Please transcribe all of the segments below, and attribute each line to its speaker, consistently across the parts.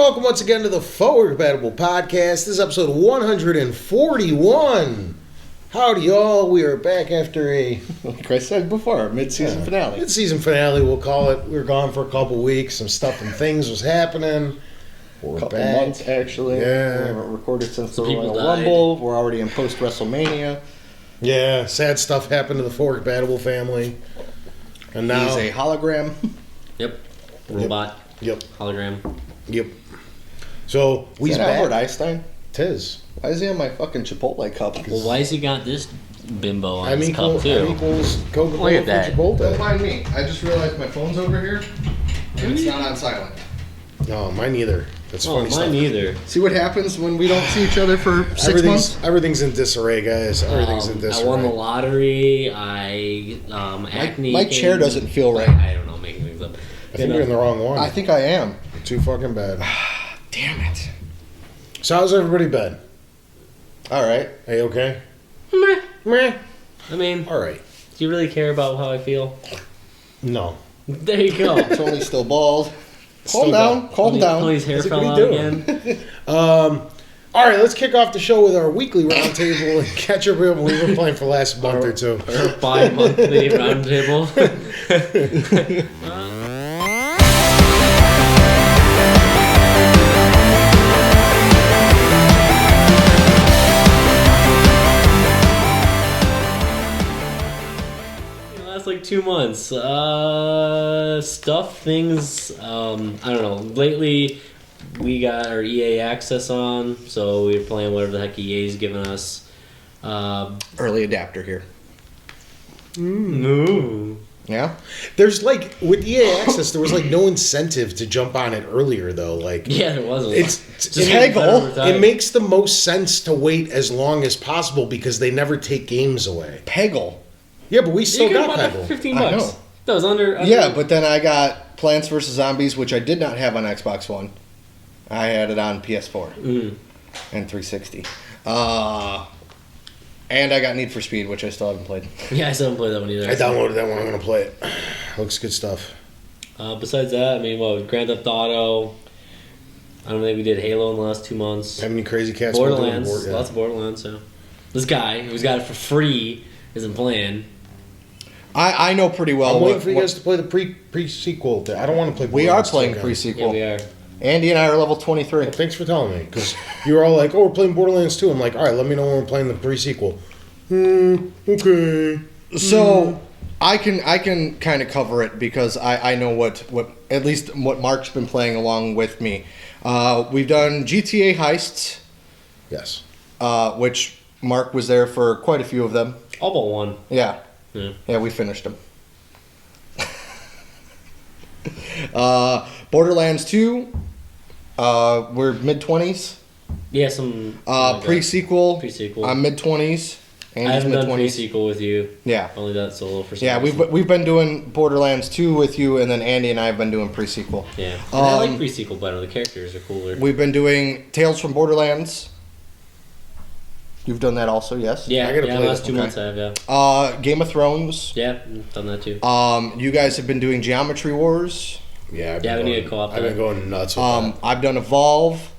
Speaker 1: welcome once again to the Forward Compatible Podcast. This is episode 141. Howdy, y'all. We are back after
Speaker 2: like I said before, mid-season finale.
Speaker 1: Mid-season finale, we'll call it. We were gone for a couple weeks. Some stuff and things was happening. We're
Speaker 2: couple
Speaker 1: back.
Speaker 2: months, actually.
Speaker 1: Yeah.
Speaker 2: We haven't recorded since
Speaker 3: Some
Speaker 2: the
Speaker 3: people
Speaker 2: Royal
Speaker 3: died.
Speaker 2: Rumble. We're already in post-WrestleMania.
Speaker 1: Yeah, sad stuff happened to the Forward Compatible family. And now...
Speaker 2: He's a hologram.
Speaker 3: Yep. Robot.
Speaker 1: Yep.
Speaker 3: Hologram.
Speaker 1: Yep. So,
Speaker 2: Is
Speaker 1: we's
Speaker 2: that
Speaker 1: back.
Speaker 2: Albert Einstein?
Speaker 1: Tis.
Speaker 2: Why is he on my fucking Chipotle cup?
Speaker 3: Well, why has he got this bimbo on
Speaker 1: I'm
Speaker 3: his
Speaker 1: equal,
Speaker 3: cup, too?
Speaker 1: I'm equals Coca-Cola
Speaker 3: Look at
Speaker 1: for
Speaker 3: that.
Speaker 2: Don't
Speaker 1: Chipotle.
Speaker 2: mind me. I just realized my phone's over here, and it's not on silent.
Speaker 1: No, mine either. That's
Speaker 3: Oh,
Speaker 1: funny
Speaker 3: mine
Speaker 1: stuff.
Speaker 3: neither.
Speaker 2: See what happens when we don't see each other for 6 months?
Speaker 1: Everything's in disarray, guys. Everything's in disarray.
Speaker 3: I won the lottery. Acne.
Speaker 2: My chair
Speaker 3: came-
Speaker 2: doesn't feel right.
Speaker 3: I don't know, making things up.
Speaker 1: I think you're in the wrong one.
Speaker 2: I think I am.
Speaker 1: Too fucking bad.
Speaker 2: Damn it.
Speaker 1: So how's everybody been?
Speaker 2: All right.
Speaker 1: Hey, okay?
Speaker 3: Meh.
Speaker 1: Meh.
Speaker 3: I mean,
Speaker 1: All right.
Speaker 3: do you really care about how I feel?
Speaker 1: No.
Speaker 3: There you go.
Speaker 2: Tony's still bald.
Speaker 1: Still
Speaker 2: Calm down. Calm down.
Speaker 3: Tony's hair
Speaker 1: What's he
Speaker 3: fell out
Speaker 1: doing?
Speaker 3: again.
Speaker 1: All right, let's kick off the show with our weekly roundtable and catch up. We were playing for the last month or two.
Speaker 3: Our bi-monthly roundtable. Last like 2 months. Stuff, things. I don't know. Lately, we got our EA access on, so we're playing whatever the heck EA's giving us.
Speaker 2: Early adapter here.
Speaker 3: No.
Speaker 2: Yeah?
Speaker 1: There's like, with EA Access, there was like no incentive to jump on it earlier, though. Like,
Speaker 3: Yeah, there wasn't.
Speaker 1: it's
Speaker 3: Just
Speaker 2: Hegel.
Speaker 3: better over time.
Speaker 1: it makes the most sense to wait as long as possible because they never take games away.
Speaker 2: Peggle.
Speaker 1: Yeah, but we
Speaker 3: You
Speaker 1: still
Speaker 3: could have
Speaker 1: got
Speaker 3: bought that for
Speaker 1: Peggle.
Speaker 3: 15
Speaker 2: I
Speaker 3: bucks.
Speaker 2: know.
Speaker 3: That was under.
Speaker 2: Yeah, but then I got Plants vs. Zombies, which I did not have on Xbox One. I had it on PS4
Speaker 3: Mm.
Speaker 2: and 360. And I got Need for Speed, which I still haven't played.
Speaker 3: Yeah, I still haven't played that one either.
Speaker 1: I downloaded that one. I'm going to play it. Looks good stuff.
Speaker 3: Besides that, I mean, Grand Theft Auto. I don't think we did Halo in the last 2 months.
Speaker 1: Have any crazy cats been doing
Speaker 3: Borderlands.
Speaker 1: board- yeah.
Speaker 3: Lots of Borderlands, so. This guy who's got it for free isn't playing.
Speaker 2: I know pretty well
Speaker 1: I'm waiting
Speaker 2: what,
Speaker 1: for you guys to play the pre-sequel. I don't want to play
Speaker 2: we are
Speaker 1: Borderlands
Speaker 2: playing
Speaker 1: again.
Speaker 2: pre-sequel.
Speaker 3: Yeah, we are.
Speaker 2: Andy and I are level 23.
Speaker 1: Thanks for telling me, because you were all like, "Oh, we're playing Borderlands 2." I'm like, "All right, let me know when we're playing the pre-sequel." Okay.
Speaker 2: So I can kind of cover it because I know what at least what Mark's been playing along with me. We've done GTA heists,
Speaker 1: Yes.
Speaker 2: which Mark was there for quite a few of them.
Speaker 3: All but one.
Speaker 2: Yeah,
Speaker 3: Yeah.
Speaker 2: we finished them. Borderlands 2, we're mid-20s.
Speaker 3: Yeah, some.
Speaker 2: Pre-sequel,
Speaker 3: Pre-sequel.
Speaker 2: I'm mid-20s.
Speaker 3: I
Speaker 2: Andy's
Speaker 3: haven't done
Speaker 2: mid-20s.
Speaker 3: pre-sequel with you.
Speaker 2: Yeah.
Speaker 3: Only that solo for some
Speaker 2: Yeah,
Speaker 3: reason.
Speaker 2: we've been doing Borderlands 2 with you, and then Andy and I have been doing pre-sequel.
Speaker 3: Yeah. And I like
Speaker 2: Um,
Speaker 3: pre-sequel better. The characters are cooler.
Speaker 2: We've been doing Tales from Borderlands. You've done that also, yes?
Speaker 3: Yeah,
Speaker 1: I gotta
Speaker 3: yeah.
Speaker 1: play
Speaker 3: Last
Speaker 1: that.
Speaker 3: 2
Speaker 2: Okay.
Speaker 3: months I have, yeah.
Speaker 2: Game of Thrones.
Speaker 3: Yeah, done that too.
Speaker 2: You guys have been doing Geometry Wars.
Speaker 1: Yeah.
Speaker 3: Yeah, we need to co-op
Speaker 1: I've been
Speaker 3: that.
Speaker 1: going nuts with that.
Speaker 2: I've done Evolve.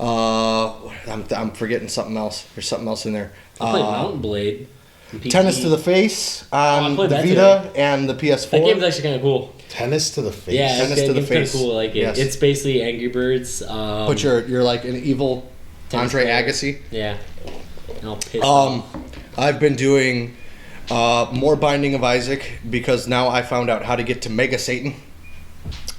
Speaker 2: I'm forgetting something else. There's something else in there.
Speaker 3: I played Mountain Blade. on PC.
Speaker 2: Tennis to the Face on
Speaker 3: played
Speaker 2: the
Speaker 3: that
Speaker 2: Vita and the PS4.
Speaker 3: That game's actually kind of cool.
Speaker 1: Tennis to the face.
Speaker 3: Yeah,
Speaker 2: Tennis to the
Speaker 3: game's kinda
Speaker 2: face.
Speaker 3: cool. I like it.
Speaker 2: Yes.
Speaker 3: It's basically Angry Birds.
Speaker 2: But you're like an evil
Speaker 3: Tennis
Speaker 2: Andre
Speaker 3: player.
Speaker 2: Agassi.
Speaker 3: Yeah. And I'll piss off.
Speaker 2: I've been doing more Binding of Isaac because now I found out how to get to Mega Satan.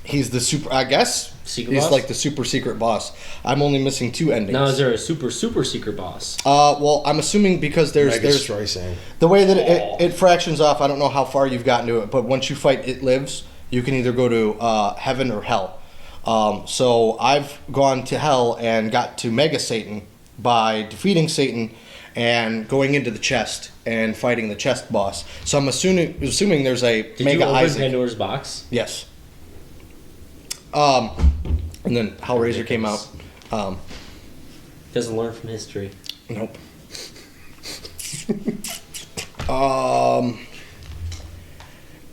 Speaker 2: He's the super, I guess.
Speaker 3: Secret
Speaker 2: he's
Speaker 3: boss?
Speaker 2: like the super secret boss. I'm only missing 2 endings.
Speaker 3: Now is there a super secret boss?
Speaker 2: Well, I'm assuming because there's
Speaker 1: Mega Streisand.
Speaker 2: the way that it fractions off. I don't know how far you've gotten to it, but once you fight It Lives, you can either go to heaven or hell. So I've gone to hell and got to Mega Satan by defeating Satan and going into the chest and fighting the chest boss. So I'm assuming there's a
Speaker 3: Did
Speaker 2: Mega
Speaker 3: you open
Speaker 2: Isaac.
Speaker 3: Pandora's box?
Speaker 2: Yes. And then Hellraiser came out.
Speaker 3: Doesn't learn from history.
Speaker 2: Nope.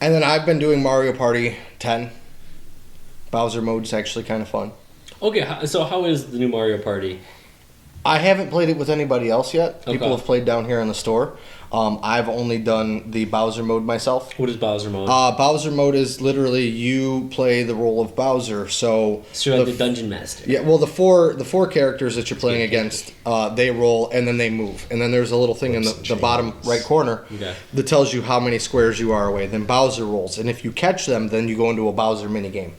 Speaker 2: And then I've been doing Mario Party 10 Bowser mode's actually kind of fun.
Speaker 3: Okay, so how is the new Mario Party?
Speaker 2: I haven't played it with anybody else yet. People
Speaker 3: Okay.
Speaker 2: have played down here in the store. I've only done the Bowser mode myself.
Speaker 3: What is Bowser mode?
Speaker 2: Bowser mode is literally you play the role of Bowser. So
Speaker 3: so you're like the dungeon master.
Speaker 2: yeah, well the four characters that you're playing against, they roll and then they move, and then there's a little thing in the bottom right corner
Speaker 3: Okay.
Speaker 2: that tells you how many squares you are away. Then Bowser rolls, and if you catch them, then you go into a Bowser mini game.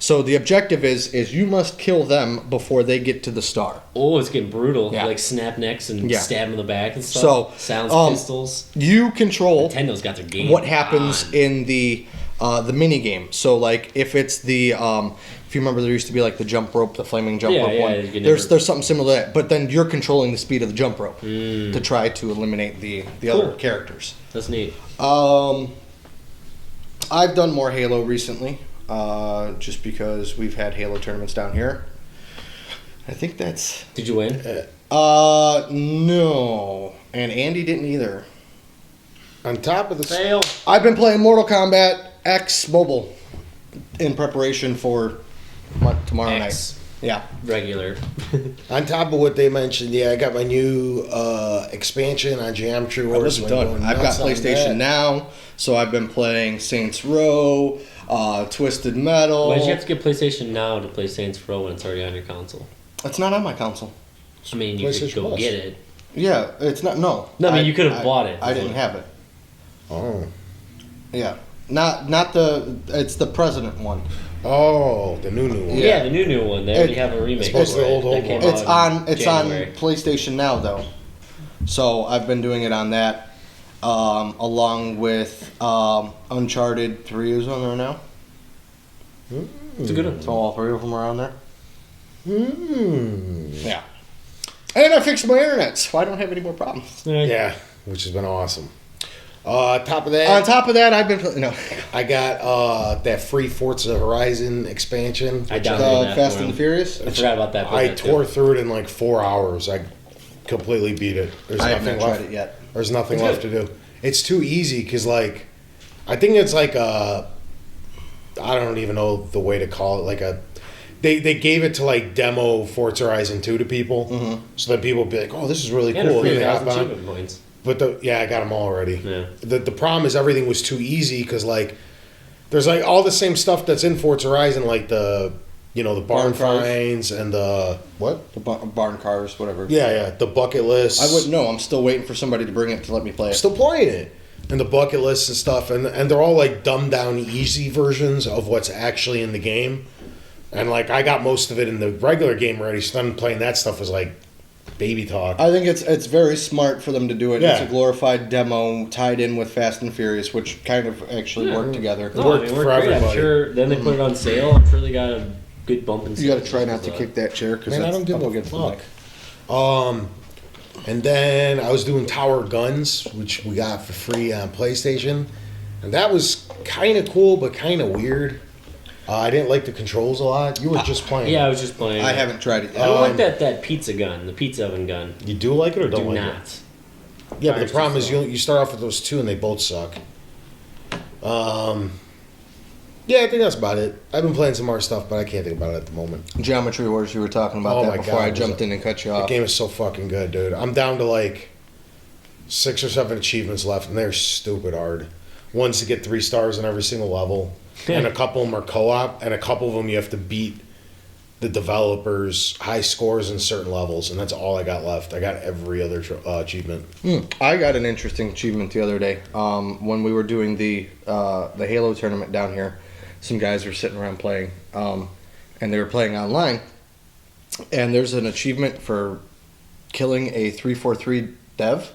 Speaker 2: So the objective is you must kill them before they get to the star.
Speaker 3: Oh, it's getting brutal.
Speaker 2: Yeah.
Speaker 3: Like snap necks and
Speaker 2: Yeah.
Speaker 3: stab in the back and stuff.
Speaker 2: So,
Speaker 3: Sounds pistols.
Speaker 2: You control
Speaker 3: Nintendo's got their game.
Speaker 2: what happens
Speaker 3: on.
Speaker 2: in the mini game. So like if it's the if you remember there used to be like the jump rope, the flaming jump
Speaker 3: Yeah,
Speaker 2: rope
Speaker 3: yeah,
Speaker 2: one.
Speaker 3: you can
Speaker 2: There's
Speaker 3: never-
Speaker 2: something similar to that, but then you're controlling the speed of the jump rope to try to eliminate the other
Speaker 3: Cool.
Speaker 2: characters.
Speaker 3: That's neat.
Speaker 2: I've done more Halo recently, just because we've had Halo tournaments down here. I think that's
Speaker 3: Did you win?
Speaker 2: no, and Andy didn't either.
Speaker 1: On top of the
Speaker 3: Fail.
Speaker 2: I've been playing Mortal Kombat X Mobile in preparation for tomorrow
Speaker 3: X.
Speaker 2: night. Yeah.
Speaker 3: Regular.
Speaker 1: on top of what they mentioned, yeah, I got my new expansion on Geometry
Speaker 2: I
Speaker 1: Wars.
Speaker 2: wasn't
Speaker 1: so I'm
Speaker 2: done.
Speaker 1: going
Speaker 2: I've got
Speaker 1: nuts on
Speaker 2: PlayStation
Speaker 1: that.
Speaker 2: Now, so I've been playing Saints Row, Twisted Metal.
Speaker 3: Why did you have to get PlayStation Now to play Saints Row when it's already on your console?
Speaker 2: It's not on my console.
Speaker 3: I mean, you could
Speaker 1: PlayStation
Speaker 3: go
Speaker 1: Plus.
Speaker 3: get it.
Speaker 2: Yeah, it's not. No.
Speaker 3: No, I mean, you could have bought it.
Speaker 2: I didn't have it.
Speaker 1: Oh.
Speaker 2: Yeah. Not the. It's the President one.
Speaker 1: Oh, the new one.
Speaker 3: Yeah, the new one. They already
Speaker 2: It-
Speaker 3: have a remake.
Speaker 1: supposed to
Speaker 3: for
Speaker 1: be
Speaker 3: it
Speaker 1: old
Speaker 3: that came
Speaker 1: one.
Speaker 2: It's
Speaker 3: out in
Speaker 2: on. It's
Speaker 3: January.
Speaker 2: on PlayStation Now though. So I've been doing it on that, along with Uncharted 3 is on there now.
Speaker 3: It's a good one.
Speaker 2: So all three of them are on there.
Speaker 1: Hmm.
Speaker 2: Yeah. And I fixed my internet, so I don't have any more problems.
Speaker 1: Yeah, which has been awesome. Top of that,
Speaker 2: On top of that, I've been no
Speaker 1: I got that free Forza Horizon expansion.
Speaker 3: I
Speaker 1: which
Speaker 3: downloaded that
Speaker 2: Fast
Speaker 3: for
Speaker 2: and
Speaker 3: him.
Speaker 2: the Furious.
Speaker 3: I forgot about that.
Speaker 1: I
Speaker 3: but
Speaker 1: tore through it in like 4 hours. I completely beat it. There's
Speaker 2: I have
Speaker 1: nothing
Speaker 2: not
Speaker 1: left.
Speaker 2: tried it yet.
Speaker 1: There's nothing
Speaker 3: It's
Speaker 1: left
Speaker 3: good.
Speaker 1: to do. It's too easy because, like, I think it's like I don't even know the way to call it. Like they gave it to like demo Forza Horizon 2 to people, so that people would be like, "Oh, this is really
Speaker 3: And
Speaker 1: cool."
Speaker 3: a free
Speaker 1: And they hop
Speaker 3: 1,000
Speaker 1: on.
Speaker 3: achievement points.
Speaker 1: But I got them all already.
Speaker 3: Yeah.
Speaker 1: The problem is everything was too easy because like there's like all the same stuff that's in Forza Horizon, like the the barn
Speaker 2: Barn cars.
Speaker 1: finds and the what?
Speaker 2: The barn cars, whatever.
Speaker 1: Yeah, the bucket list.
Speaker 2: I wouldn't know. I'm still waiting for somebody to bring it to let me play
Speaker 1: I'm
Speaker 2: it.
Speaker 1: still playing it. And the bucket lists and stuff, and they're all like dumbed down easy versions of what's actually in the game. And like I got most of it in the regular game already, so then playing that stuff was like baby talk.
Speaker 2: I think it's very smart for them to do it. It's
Speaker 1: Yeah.
Speaker 2: a glorified demo tied in with Fast and Furious, which kind of actually work together.
Speaker 3: No,
Speaker 1: worked
Speaker 3: I mean,
Speaker 1: for
Speaker 3: we're great. I'm
Speaker 1: everybody.
Speaker 3: sure. Then they put it on sale. I'm sure they got a good bump in.
Speaker 2: You got to
Speaker 3: sales
Speaker 2: try not
Speaker 3: as
Speaker 2: to
Speaker 3: well.
Speaker 2: kick that chair because
Speaker 1: Man, I
Speaker 2: that's
Speaker 1: don't give
Speaker 2: up
Speaker 1: a
Speaker 2: against the
Speaker 1: fuck.
Speaker 2: mic.
Speaker 1: And then I was doing Tower Guns, which we got for free on PlayStation, and that was kind of cool but kind of weird. I didn't like the controls a lot. You were just playing.
Speaker 3: Yeah, I was just playing.
Speaker 2: I haven't tried it
Speaker 3: I
Speaker 2: yet.
Speaker 3: don't like that pizza gun, the pizza oven gun.
Speaker 1: You do like it or
Speaker 3: Do
Speaker 1: don't like
Speaker 3: not.
Speaker 1: it? Yeah, but
Speaker 3: Fire's
Speaker 1: the problem
Speaker 3: too
Speaker 1: is
Speaker 3: slow.
Speaker 1: you start off with those two and they both suck. Yeah, I think that's about it. I've been playing some more stuff, but I can't think about it at the moment.
Speaker 2: Geometry Wars, you were talking about
Speaker 1: Oh
Speaker 2: that
Speaker 1: my
Speaker 2: before
Speaker 1: God,
Speaker 2: I
Speaker 1: it was
Speaker 2: jumped
Speaker 1: a-
Speaker 2: in and cut you
Speaker 1: The
Speaker 2: off.
Speaker 1: game is so fucking good, dude. I'm down to like 6 or 7 achievements left, and they're stupid hard. One's to get 3 stars in every single level, and a couple of them are co-op, and a couple of them you have to beat the developers' high scores in certain levels, and that's all I got left. I got every other achievement.
Speaker 2: I got an interesting achievement the other day. When we were doing the Halo tournament down here, some guys were sitting around playing, and they were playing online. And there's an achievement for killing a 343 dev.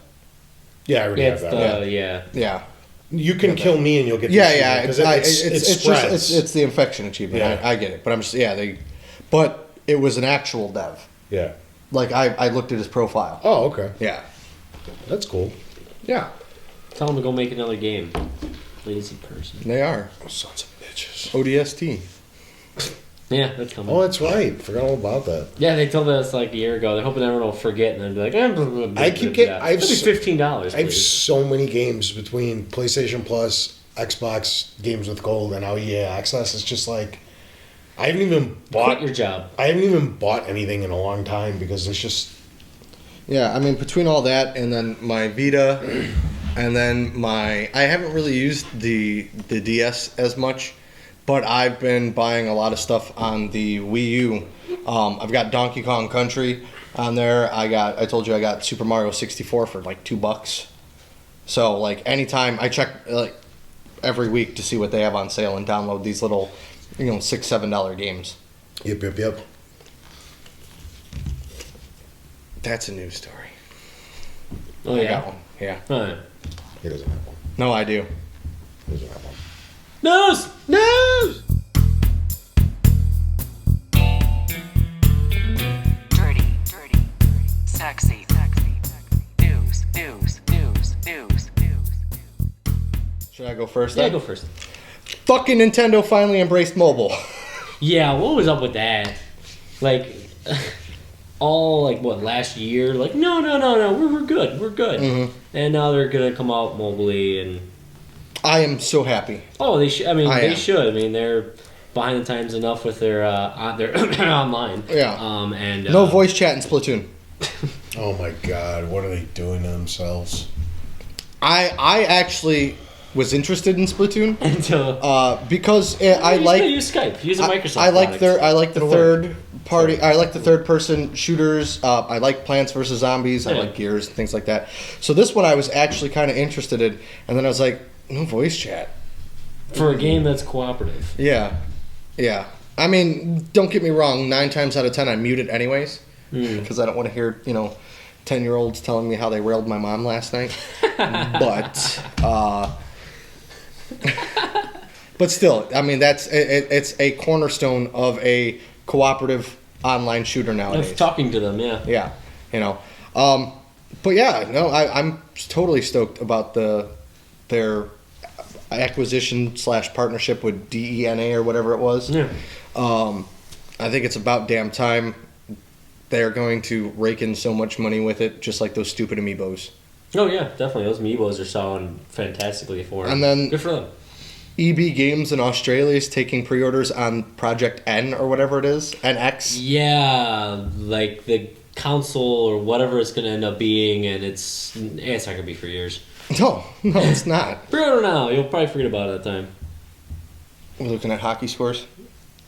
Speaker 1: Yeah, I already
Speaker 3: Yeah,
Speaker 1: have
Speaker 3: it's
Speaker 1: that.
Speaker 3: the yeah.
Speaker 2: Yeah,
Speaker 1: You can kill me and you'll get the
Speaker 2: yeah,
Speaker 1: achievement,
Speaker 2: yeah.
Speaker 1: 'cause
Speaker 2: It's
Speaker 1: it spreads.
Speaker 2: just it's the infection achievement.
Speaker 1: Yeah.
Speaker 2: I get it, but I'm just but it was an actual dev.
Speaker 1: Yeah.
Speaker 2: Like I looked at his profile.
Speaker 1: Oh, okay.
Speaker 2: Yeah,
Speaker 1: That's cool.
Speaker 2: yeah,
Speaker 3: Tell them to go make another game. Lazy person.
Speaker 2: they are
Speaker 1: Sons of bitches.
Speaker 2: ODST.
Speaker 3: Yeah, that's coming.
Speaker 1: Oh, that's right. Forgot all about that.
Speaker 3: Yeah, they told us like a year ago. They're hoping everyone will forget, and then be like, blah, blah, blah,
Speaker 1: I keep
Speaker 3: blah,
Speaker 1: getting-
Speaker 3: blah.
Speaker 1: I've
Speaker 3: That'd
Speaker 1: s-
Speaker 3: be $15.
Speaker 1: I have
Speaker 3: Please.
Speaker 1: so many games between PlayStation Plus, Xbox games with gold, and now EA Access. It's just like I haven't even bought
Speaker 3: Quit your job.
Speaker 1: I haven't even bought anything in a long time because there's just
Speaker 2: Yeah, I mean, between all that and then my Vita, and then I haven't really used the DS as much, but I've been buying a lot of stuff on the Wii U. I've got Donkey Kong Country on there. I told you I got Super Mario 64 for like $2. So like anytime I check like every week to see what they have on sale and download these little, $6-7 games.
Speaker 1: yep.
Speaker 2: That's a news story.
Speaker 3: Oh,
Speaker 2: I
Speaker 3: yeah?
Speaker 2: got one. Yeah.
Speaker 3: Alright.
Speaker 1: He doesn't have one.
Speaker 2: No, I do.
Speaker 1: He doesn't have one.
Speaker 3: News!
Speaker 2: News.
Speaker 4: Dirty, sexy, news.
Speaker 2: Should I go first?
Speaker 3: Yeah,
Speaker 2: then?
Speaker 3: go first.
Speaker 2: Fucking Nintendo finally embraced mobile.
Speaker 3: Yeah, what was up with that? Like, last year? Like, no, we're good.
Speaker 2: Mhm.
Speaker 3: And now they're gonna come out mobily and...
Speaker 2: I am so happy.
Speaker 3: Oh, they should. I mean,
Speaker 2: I
Speaker 3: they
Speaker 2: am.
Speaker 3: should. I mean, they're behind the times enough with their online.
Speaker 2: Yeah.
Speaker 3: And
Speaker 2: No voice chat in Splatoon.
Speaker 1: Oh my god, what are they doing to themselves?
Speaker 2: I actually was interested in Splatoon
Speaker 3: Until
Speaker 2: because I
Speaker 3: you just
Speaker 2: like
Speaker 3: gotta use Skype. Use a Microsoft.
Speaker 2: I like
Speaker 3: product.
Speaker 2: the
Speaker 3: It'll
Speaker 2: third party. I like the third person shooters. I like Plants vs Zombies. I
Speaker 3: Yeah.
Speaker 2: like Gears and things like that. So this one I was actually kind of interested in, and then I was like, no voice chat.
Speaker 3: for a game that's cooperative.
Speaker 2: Yeah. I mean, don't get me wrong. 9 times out of 10, I mute it anyways because I don't want to hear 10-year-olds telling me how they railed my mom last night. But still, I mean, it's a cornerstone of a cooperative online shooter nowadays.
Speaker 3: Of talking to them, yeah.
Speaker 2: Yeah, but yeah, no, I'm totally stoked about their acquisition / partnership with DENA or whatever it was.
Speaker 3: Yeah.
Speaker 2: I think it's about damn time they're going to rake in so much money with it, just like those stupid amiibos.
Speaker 3: Oh yeah, definitely. Those Amiibos are selling fantastically for them.
Speaker 2: And then-
Speaker 3: good for them.
Speaker 2: EB Games in Australia is taking pre-orders on Project N or whatever it is, NX.
Speaker 3: Yeah, like the console or whatever it's gonna end up being, and it's not gonna be for years.
Speaker 2: No, it's not.
Speaker 3: Pre-order now. You'll probably forget about it at that time.
Speaker 2: We're looking at hockey scores.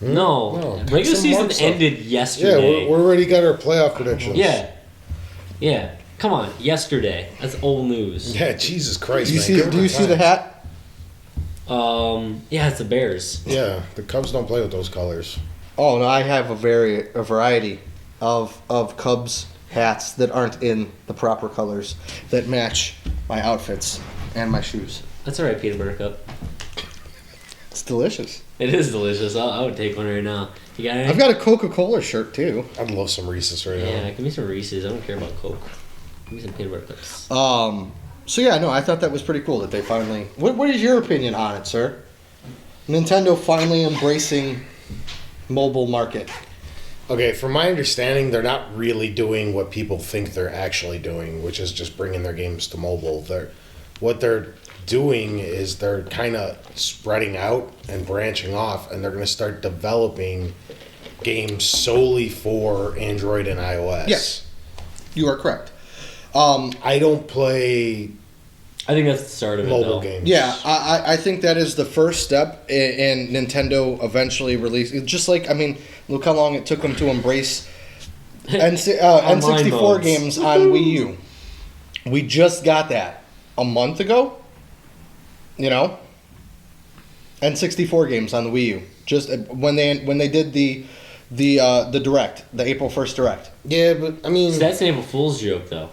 Speaker 3: No,
Speaker 1: take
Speaker 3: regular
Speaker 1: some
Speaker 3: season
Speaker 1: marks up.
Speaker 3: ended
Speaker 1: Yeah,
Speaker 3: yesterday.
Speaker 1: we're already got our playoff predictions.
Speaker 3: Yeah. Come on, yesterday. That's old news.
Speaker 1: Yeah, Jesus Christ,
Speaker 2: Do you
Speaker 1: man.
Speaker 2: see?
Speaker 1: give it
Speaker 2: Do you see the
Speaker 1: time.
Speaker 2: hat?
Speaker 3: Yeah, it's the Bears.
Speaker 1: Yeah, the Cubs don't play with those colors.
Speaker 2: Oh no, I have a variety of Cubs hats that aren't in the proper colors that match my outfits and my shoes.
Speaker 3: That's alright, peanut butter cup.
Speaker 2: It's delicious.
Speaker 3: It is delicious. I would take one right now. You got any?
Speaker 2: I've got a Coca-Cola shirt too.
Speaker 1: I'd love some Reese's right
Speaker 3: Yeah,
Speaker 1: now.
Speaker 3: give me some Reese's. I don't care about Coke. Give me some peanut butter cups.
Speaker 2: So yeah, no, I thought that was pretty cool that they finally. What is your opinion on it, sir? Nintendo finally embracing mobile market.
Speaker 1: Okay, from my understanding, they're not really doing what people think they're actually doing, which is just bringing their games to mobile. What they're doing is they're kind of spreading out and branching off, and they're going to start developing games solely for Android and iOS.
Speaker 2: Yes. You are correct.
Speaker 1: I don't play
Speaker 3: I think that's the start of it,
Speaker 1: mobile
Speaker 3: though.
Speaker 1: games.
Speaker 2: Yeah, I think that is the first step in Nintendo eventually releasing. Just like, I mean, look how long it took them to embrace N64
Speaker 3: modes.
Speaker 2: games on Wii U. We just got that a month ago. N64 games on the Wii U. Just when they did the Direct, the April 1st Direct.
Speaker 1: Yeah, but I mean,
Speaker 3: So that's an April Fool's joke, though.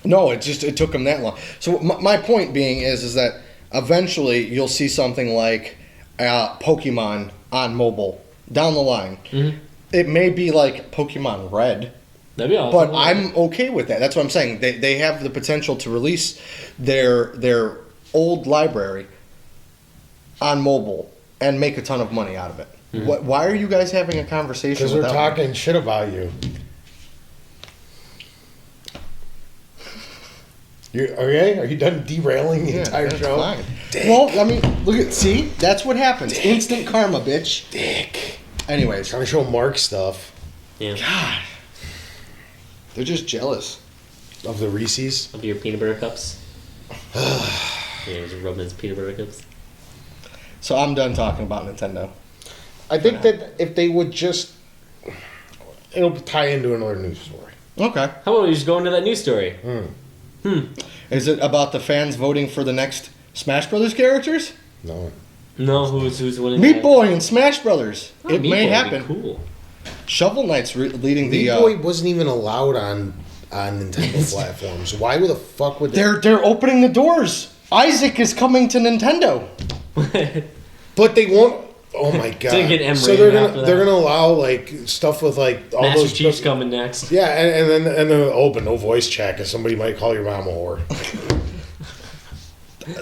Speaker 2: No, it took them that long. So my point being is that eventually you'll see something like Pokemon on mobile down the line.
Speaker 3: Mhm.
Speaker 2: It may be like Pokemon Red,
Speaker 3: That'd be awesome.
Speaker 2: but I'm okay with that. That's what I'm saying. They have the potential to release their old library on mobile and make a ton of money out of it. Why are you guys having a conversation?
Speaker 1: because we're
Speaker 2: without me?
Speaker 1: talking shit about you. You okay? Are you done derailing the entire
Speaker 2: that's
Speaker 1: show?
Speaker 2: fine.
Speaker 1: Dick.
Speaker 2: Well, I mean, see, that's what happens. Instant karma, bitch.
Speaker 1: Dick.
Speaker 2: Anyways,
Speaker 1: Trying to show Mark stuff
Speaker 3: Yeah.
Speaker 2: God, they're just jealous.
Speaker 1: of the Reese's.
Speaker 3: Of your peanut butter cups. Yeah, just rubbing his peanut butter cups.
Speaker 2: So I'm done talking about Nintendo.
Speaker 1: I think that if they would just, it'll tie into another news story.
Speaker 2: Okay.
Speaker 3: How about we just go into that news story?
Speaker 2: Is it about the fans voting for the next Smash Brothers characters?
Speaker 1: No.
Speaker 3: No, who's winning?
Speaker 2: Meat
Speaker 3: that?
Speaker 2: Boy in Smash Brothers.
Speaker 3: Oh,
Speaker 2: It
Speaker 3: Meat
Speaker 2: may
Speaker 3: Boy would be
Speaker 2: happen.
Speaker 3: Cool.
Speaker 2: Shovel Knight's leading the.
Speaker 1: Meat Boy wasn't even allowed on Nintendo platforms. Why would the fuck would they?
Speaker 2: They're opening the doors. Isaac is coming to Nintendo.
Speaker 1: But they won't. Oh my god!
Speaker 3: Didn't get
Speaker 1: So they're
Speaker 3: M-rated after
Speaker 1: gonna
Speaker 3: that.
Speaker 1: they're gonna allow like stuff with like all
Speaker 3: Master
Speaker 1: those
Speaker 3: Chief's coming next.
Speaker 1: Yeah, and then open no voice chat because somebody might call your mom a whore.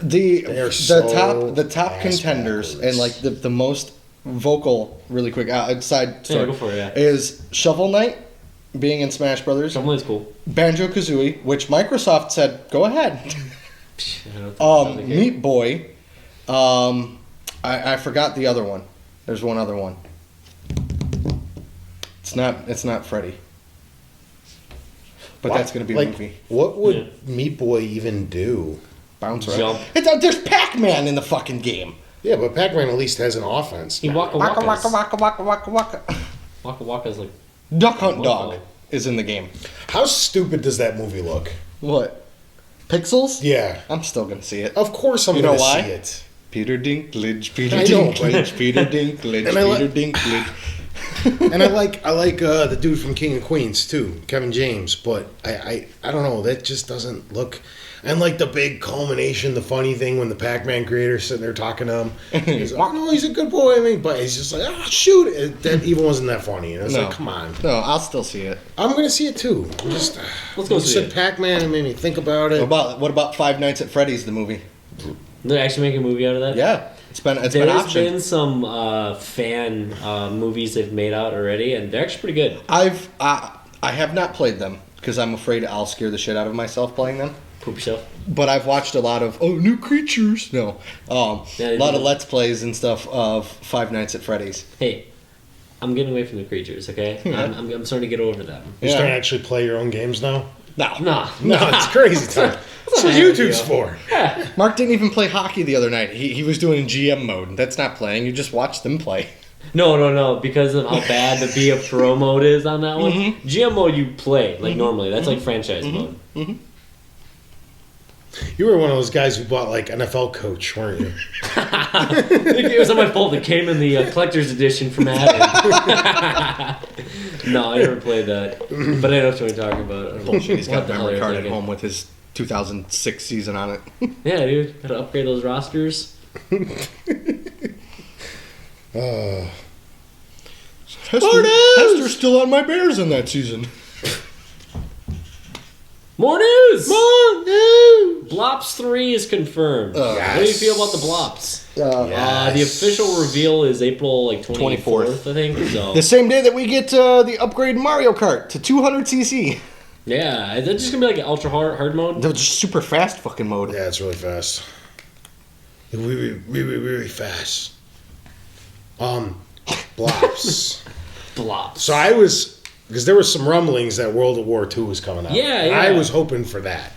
Speaker 2: The top
Speaker 1: ass
Speaker 2: contenders
Speaker 1: backwards.
Speaker 2: and like the most vocal, really quick side story
Speaker 3: go for it, yeah.
Speaker 2: is Shovel Knight being in Smash Brothers,
Speaker 3: Something's cool.
Speaker 2: Banjo Kazooie, which Microsoft said go ahead.
Speaker 3: I don't think
Speaker 2: Meat Boy, I forgot the other one. There's one other one. It's not Freddy. But that's gonna be a
Speaker 1: like,
Speaker 2: movie.
Speaker 1: What would
Speaker 3: Yeah.
Speaker 1: Meat Boy even do?
Speaker 2: Bounce right.
Speaker 3: Jump.
Speaker 2: There's Pac-Man in the fucking game.
Speaker 1: Yeah, but Pac-Man at least has an offense.
Speaker 3: He waka
Speaker 2: Waka waka
Speaker 3: wakas.
Speaker 2: waka waka waka waka.
Speaker 3: Waka waka's like
Speaker 2: Duck Hunt Dog
Speaker 3: Whoa.
Speaker 2: is in the game.
Speaker 1: How stupid does that movie look?
Speaker 2: What? Pixels?
Speaker 1: Yeah,
Speaker 2: I'm still gonna see it.
Speaker 1: of course I'm
Speaker 2: You know
Speaker 1: gonna
Speaker 2: why?
Speaker 1: see it.
Speaker 2: Peter Dinklage, Peter
Speaker 1: I know,
Speaker 2: Dinklage, Peter Dinklage,
Speaker 1: And I
Speaker 2: Peter Dinklage.
Speaker 1: And I like the dude from King of Queens too, Kevin James. But I don't know. That just doesn't look. And like the big culmination, the funny thing when the Pac-Man creator's sitting there talking to him, he's like, "Oh no, he's a good boy." I mean, but he's just like, "Oh shoot!" That even wasn't that funny. And it's
Speaker 2: No.
Speaker 1: like, come on,
Speaker 2: No, I'll still see it.
Speaker 1: I'm gonna see it too. I'm just
Speaker 3: Let's go
Speaker 1: you
Speaker 3: see
Speaker 1: said
Speaker 3: it.
Speaker 1: Pac-Man and made me think about it.
Speaker 2: What about Five Nights at Freddy's the movie?
Speaker 3: They're actually making a movie out of that.
Speaker 2: Yeah, it's been
Speaker 3: There's
Speaker 2: optioned.
Speaker 3: been some fan movies they've made out already, and they're actually pretty good.
Speaker 2: I have not played them because I'm afraid I'll scare the shit out of myself playing them.
Speaker 3: Poop yourself.
Speaker 2: But I've watched a lot of new creatures. No,
Speaker 3: Yeah,
Speaker 2: a
Speaker 3: they
Speaker 2: lot
Speaker 3: do.
Speaker 2: of Let's Plays and stuff of Five Nights at Freddy's.
Speaker 3: Hey, I'm getting away from the creatures, okay? I'm starting to get over them.
Speaker 1: You're starting to actually play your own games now.
Speaker 2: No,
Speaker 3: Nah.
Speaker 1: No, it's crazy time. That's what
Speaker 3: not a
Speaker 1: YouTube's
Speaker 3: deal.
Speaker 1: for.
Speaker 2: Mark didn't even play hockey the other night. He was doing GM mode. That's not playing. You just watch them play.
Speaker 3: No. Because of how bad the Be a Pro mode is on that one. GM mode you play, like normally. That's like franchise mode.
Speaker 1: You were one of those guys who bought like NFL Coach, weren't you?
Speaker 3: It was not my fault. It came in the collector's edition from Madden. No, I never played that. But I know what you're talking about.
Speaker 2: Bullshit. He's got
Speaker 3: What the
Speaker 2: a
Speaker 3: hell
Speaker 2: memory
Speaker 3: you're
Speaker 2: card at
Speaker 3: thinking.
Speaker 2: home with his 2006 season on it.
Speaker 3: Yeah, dude. Gotta upgrade those rosters.
Speaker 2: Hester's still on my Bears in that season.
Speaker 3: More news!
Speaker 1: Oh, no!
Speaker 3: Blops 3 is confirmed.
Speaker 1: Yes.
Speaker 3: What do you feel about the Blops? The official reveal is April like 24th, I think. So
Speaker 2: The same day that we get the upgrade Mario Kart to 200cc.
Speaker 3: yeah, is that just gonna be like an ultra hard mode?
Speaker 2: That was just super fast fucking mode.
Speaker 1: Yeah, it's really fast. Really fast. Blops.
Speaker 3: Blops.
Speaker 1: So I was, because there was some rumblings that World of War II was coming out.
Speaker 3: Yeah,
Speaker 1: And
Speaker 3: yeah.
Speaker 1: I was hoping for that,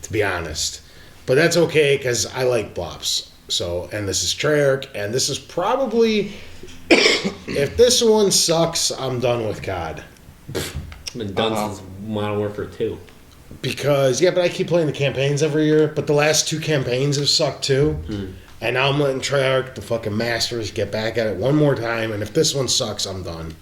Speaker 1: to be honest. But that's okay, because I like Blops. So, and this is Treyarch, and this is probably, if this one sucks, I'm done with COD.
Speaker 3: I've been done since Modern Warfare 2.
Speaker 1: Because, yeah, but I keep playing the campaigns every year, but the last two campaigns have sucked too. And now I'm letting Treyarch, the fucking masters, get back at it one more time, and if this one sucks, I'm done.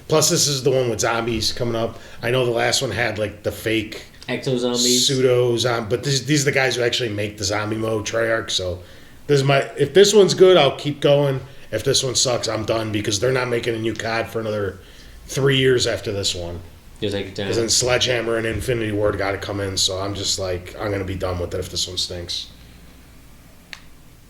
Speaker 1: Plus, this is the one with zombies coming up. I know the last one had, like, the fake
Speaker 3: Exo zombies.
Speaker 1: pseudo zombie, but these are the guys who actually make the zombie mode, Treyarch, so this is if this one's good, I'll keep going. If this one sucks, I'm done, because they're not making a new COD for another 3 years after this one.
Speaker 3: Just take it down.
Speaker 1: Because then Sledgehammer and Infinity Ward got to come in, so I'm just like, I'm going to be done with it if this one stinks.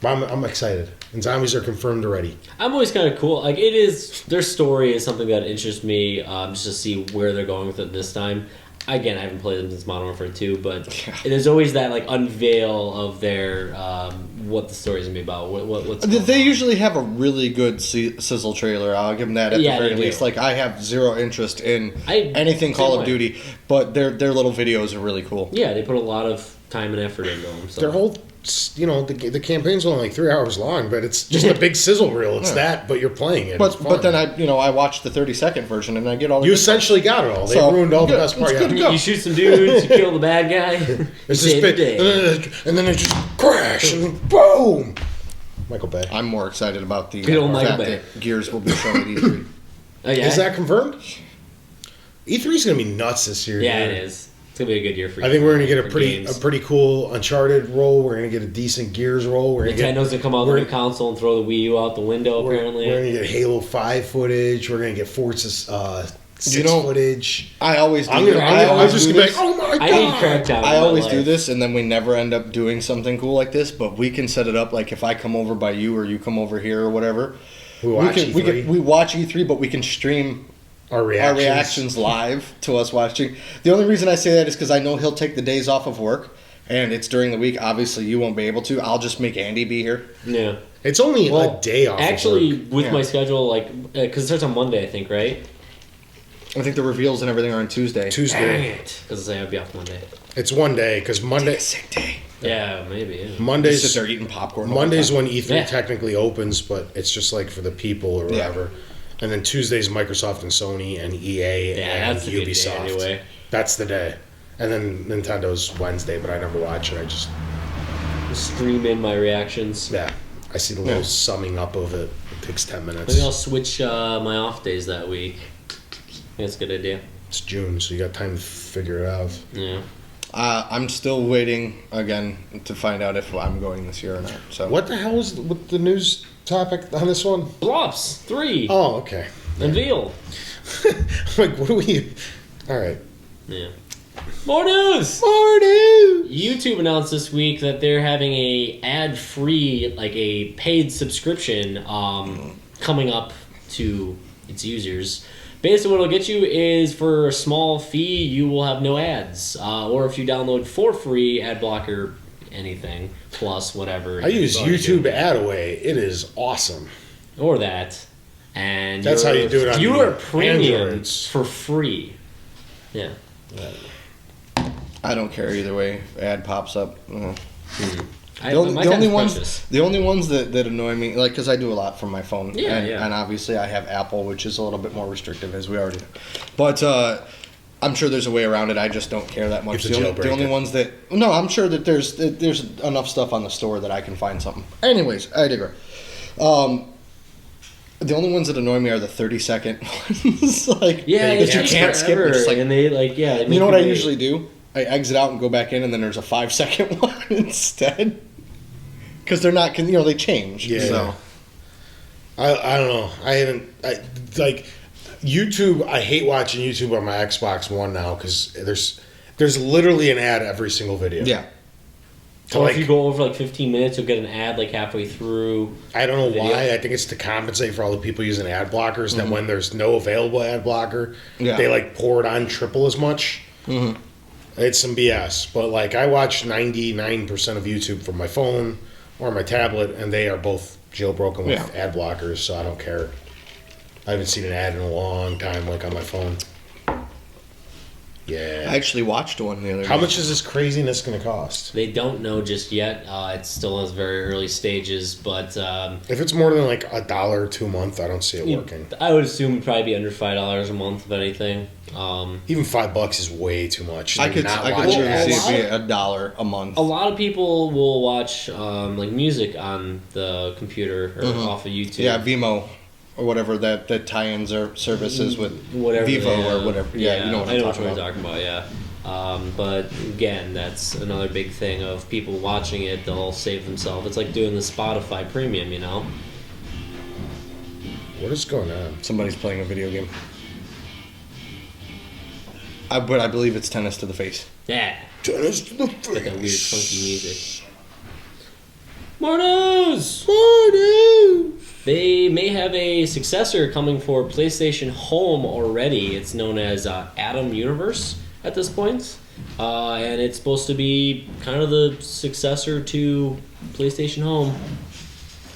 Speaker 1: But I'm excited. And zombies are confirmed already.
Speaker 3: I'm always kind of cool. Like, it is, their story is something that interests me, just to see where they're going with it this time. again, I haven't played them since Modern Warfare 2, but there's always that like unveil of their what the story's gonna be about. What's going
Speaker 2: They
Speaker 3: on.
Speaker 2: usually have a really good sizzle trailer. I'll give them that at
Speaker 3: Yeah,
Speaker 2: the very
Speaker 3: they do.
Speaker 2: least. Like I have zero interest in anything
Speaker 3: same
Speaker 2: Call of
Speaker 3: way.
Speaker 2: Duty, but their little videos are really cool.
Speaker 3: Yeah, they put a lot of time and effort into them. So.
Speaker 1: Their whole, the campaign's only like 3 hours long, but it's just a big sizzle reel. It's that, but you're playing it. It's
Speaker 2: But
Speaker 1: fun.
Speaker 2: then I watched the 30-second version and I get all the
Speaker 1: You
Speaker 2: good stuff.
Speaker 1: essentially got it all. They
Speaker 2: So,
Speaker 1: ruined all the
Speaker 2: good.
Speaker 1: best part.
Speaker 2: It's good to
Speaker 1: Yeah.
Speaker 2: go.
Speaker 3: You shoot some dudes, you kill the bad guy.
Speaker 1: It's
Speaker 3: save
Speaker 1: this
Speaker 3: the
Speaker 1: bit,
Speaker 3: day.
Speaker 1: and then it just crash and boom. Michael Bay.
Speaker 2: I'm more excited about the
Speaker 3: Good old Michael
Speaker 2: fact
Speaker 3: Bay.
Speaker 2: that Gears will be shown at E3.
Speaker 3: Oh yeah,
Speaker 1: Is that confirmed? E3 is gonna be nuts this year.
Speaker 3: yeah,
Speaker 1: dude.
Speaker 3: it is. It's gonna be a good year for.
Speaker 1: I think we're gonna get a
Speaker 3: for
Speaker 1: pretty
Speaker 3: games.
Speaker 1: cool Uncharted roll. We're gonna get a decent Gears roll. We're gonna get
Speaker 3: Nintendo's gonna come out with a
Speaker 1: we're-
Speaker 3: new console and throw the Wii U out the window.
Speaker 1: we're
Speaker 3: Apparently,
Speaker 1: gonna get Halo 5 footage. We're gonna get Forza 6
Speaker 2: You know,
Speaker 1: footage.
Speaker 2: I always do.
Speaker 1: I'm gonna.
Speaker 2: I
Speaker 1: I'm
Speaker 2: always
Speaker 1: just
Speaker 2: do
Speaker 1: gonna be
Speaker 2: this.
Speaker 1: like, oh my god!
Speaker 3: I need Crackdown.
Speaker 2: I
Speaker 3: in my
Speaker 2: always do
Speaker 3: life.
Speaker 2: this, and then we never end up doing something cool like this. But we can set it up like if I come over by you or you come over here or whatever.
Speaker 1: We watch E3.
Speaker 2: We watch E3, but we can stream
Speaker 1: Our
Speaker 2: our
Speaker 1: reactions.
Speaker 2: reactions live to us watching. The only reason I say that is because I know he'll take the days off of work, and it's during the week. Obviously, you won't be able to. I'll just make Andy be here.
Speaker 3: Yeah.
Speaker 1: It's only
Speaker 3: Well,
Speaker 1: a day off.
Speaker 3: Actually,
Speaker 1: of work.
Speaker 3: with
Speaker 2: Yeah.
Speaker 3: my schedule, like, because it starts on Monday, I think, right?
Speaker 2: I think the reveals and everything are on Tuesday.
Speaker 3: Dang
Speaker 1: Tuesday.
Speaker 3: it! Because I would be off Monday.
Speaker 1: It's one day because Monday.
Speaker 2: Sick day.
Speaker 3: Yeah, maybe. Yeah.
Speaker 2: Just
Speaker 1: Mondays.
Speaker 2: sit there eating popcorn. all the
Speaker 1: Monday's
Speaker 2: time.
Speaker 1: when E3
Speaker 3: Yeah.
Speaker 1: technically opens, but it's just like for the people or
Speaker 2: Yeah.
Speaker 1: whatever. And then Tuesday's Microsoft and Sony and EA
Speaker 3: Yeah,
Speaker 1: and
Speaker 3: that's a good day
Speaker 1: Ubisoft.
Speaker 3: anyway.
Speaker 1: That's the day. And then Nintendo's Wednesday, but I never watch it. I just
Speaker 3: Stream in my reactions.
Speaker 1: yeah. I see the little summing up of it. It takes 10
Speaker 3: Maybe
Speaker 1: minutes.
Speaker 3: I'll switch my off days that week. I think that's a good idea.
Speaker 1: It's June, so you got time to figure it out.
Speaker 3: Yeah.
Speaker 2: I'm still waiting again to find out if I'm going this year or not. So
Speaker 1: What the hell is with the news topic on this one?
Speaker 3: Bluffs 3
Speaker 1: Oh, okay.
Speaker 3: unveiled.
Speaker 1: Like, what do we? All right.
Speaker 3: Yeah. More news.
Speaker 1: More news.
Speaker 3: YouTube announced this week that they're having a ad-free, like a paid subscription, coming up to its users. Basically, what it'll get you is for a small fee, you will have no ads. Or if you download for free, ad blocker, anything plus whatever.
Speaker 1: I use
Speaker 3: you've already
Speaker 1: YouTube
Speaker 3: done.
Speaker 1: Adaway. It is awesome.
Speaker 3: Or that, and
Speaker 1: That's how you do it on
Speaker 3: You
Speaker 1: the
Speaker 3: are premium
Speaker 1: Androids.
Speaker 3: for free. Yeah.
Speaker 2: I don't care either way. If ad pops up.
Speaker 3: I,
Speaker 2: The only,
Speaker 3: my
Speaker 2: the only
Speaker 3: time's
Speaker 2: ones,
Speaker 3: precious.
Speaker 2: the only ones that annoy me, like, because I do a lot from my phone,
Speaker 3: Yeah,
Speaker 2: and,
Speaker 3: yeah.
Speaker 2: and obviously I have Apple, which is a little bit more restrictive, as we already know. But I'm sure there's a way around it. I just don't care that much.
Speaker 1: You have to
Speaker 2: The only
Speaker 1: jailbreak it.
Speaker 2: ones that no, I'm sure that there's enough stuff on the store that I can find something. Anyways, I digress. The only ones that annoy me are the 30-second ones, like
Speaker 3: Yeah,
Speaker 2: that
Speaker 3: it
Speaker 2: you
Speaker 3: takes
Speaker 2: can't skip.
Speaker 3: forever,
Speaker 2: It's just like,
Speaker 3: and they like they make
Speaker 2: you know what I
Speaker 3: wait.
Speaker 2: usually do? I exit out and go back in, and then there's a 5-second one instead. Because they're not, they change.
Speaker 1: Yeah.
Speaker 2: So.
Speaker 1: I don't know. Like YouTube. I hate watching YouTube on my Xbox One now because there's literally an ad every single video.
Speaker 2: Yeah.
Speaker 3: So
Speaker 1: Like,
Speaker 3: if you go over like 15 minutes, you'll get an ad like halfway through.
Speaker 1: I don't know
Speaker 3: video.
Speaker 1: why. I think it's to compensate for all the people using ad blockers. That when there's no available ad blocker,
Speaker 2: Yeah.
Speaker 1: they like pour it on triple as much.
Speaker 2: Mm-hmm.
Speaker 1: It's some BS. But like I watch 99% of YouTube from my phone or my tablet, and they are both jailbroken with
Speaker 2: Yeah.
Speaker 1: ad blockers, so I don't care. I haven't seen an ad in a long time, like on my phone. Yeah.
Speaker 2: I actually watched one the other day.
Speaker 1: How much is this craziness going to cost?
Speaker 3: They don't know just yet. It's still in very early stages, but
Speaker 1: If it's more than like $1 or $2 a month, I don't see it working.
Speaker 3: I would assume it'd probably be under $5 a month, if anything.
Speaker 1: Even $5 is way too much.
Speaker 2: I
Speaker 1: Do
Speaker 2: could
Speaker 1: not
Speaker 2: I
Speaker 1: watch
Speaker 2: could
Speaker 1: ads.
Speaker 2: see it be $1 a month.
Speaker 3: A lot of people will watch like music on the computer or off of YouTube.
Speaker 2: Yeah, Vimo or whatever that tie-ins or services with
Speaker 3: Whatever.
Speaker 2: Vivo
Speaker 3: yeah.
Speaker 2: or whatever. Yeah, you know what
Speaker 3: I
Speaker 2: I'm
Speaker 3: know
Speaker 2: talking
Speaker 3: what
Speaker 2: about.
Speaker 3: you're talking about. Yeah. But again, that's another big thing of people watching it. They'll save themselves. It's like doing the Spotify Premium, you know.
Speaker 1: What is going on?
Speaker 2: Somebody's playing a video game. But I believe it's tennis to the face.
Speaker 3: Yeah.
Speaker 1: Tennis to the
Speaker 3: Got that weird
Speaker 1: face.
Speaker 3: funky music. More news!
Speaker 1: More news.
Speaker 3: They may have a successor coming for PlayStation Home already. It's known as Atom Universe. at this point, and it's supposed to be kind of the successor to PlayStation Home.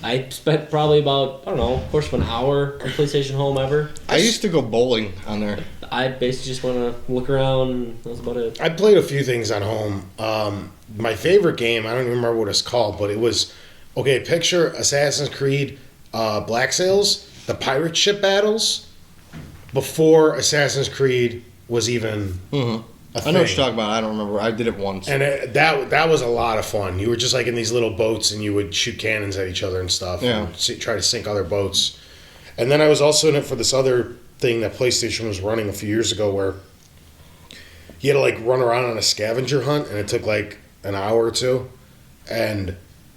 Speaker 3: I spent probably about, I don't know, of course, an hour on PlayStation Home ever.
Speaker 2: I used to go bowling on there.
Speaker 3: I basically just want to look around, and that's about it.
Speaker 1: I played a few things on home. My favorite game, I don't even remember what it's called, but it was, okay, picture Assassin's Creed Black Sails, the pirate ship battles, before Assassin's Creed was even a
Speaker 2: I know what
Speaker 1: thing.
Speaker 2: you're talking about. I don't remember. I did it once.
Speaker 1: And that was a lot of fun. You were just like in these little boats and you would shoot cannons at each other and stuff.
Speaker 2: Yeah.
Speaker 1: And try to sink other boats. And then I was also in it for this other thing that PlayStation was running a few years ago where you had to like run around on a scavenger hunt and it took like an hour or two. And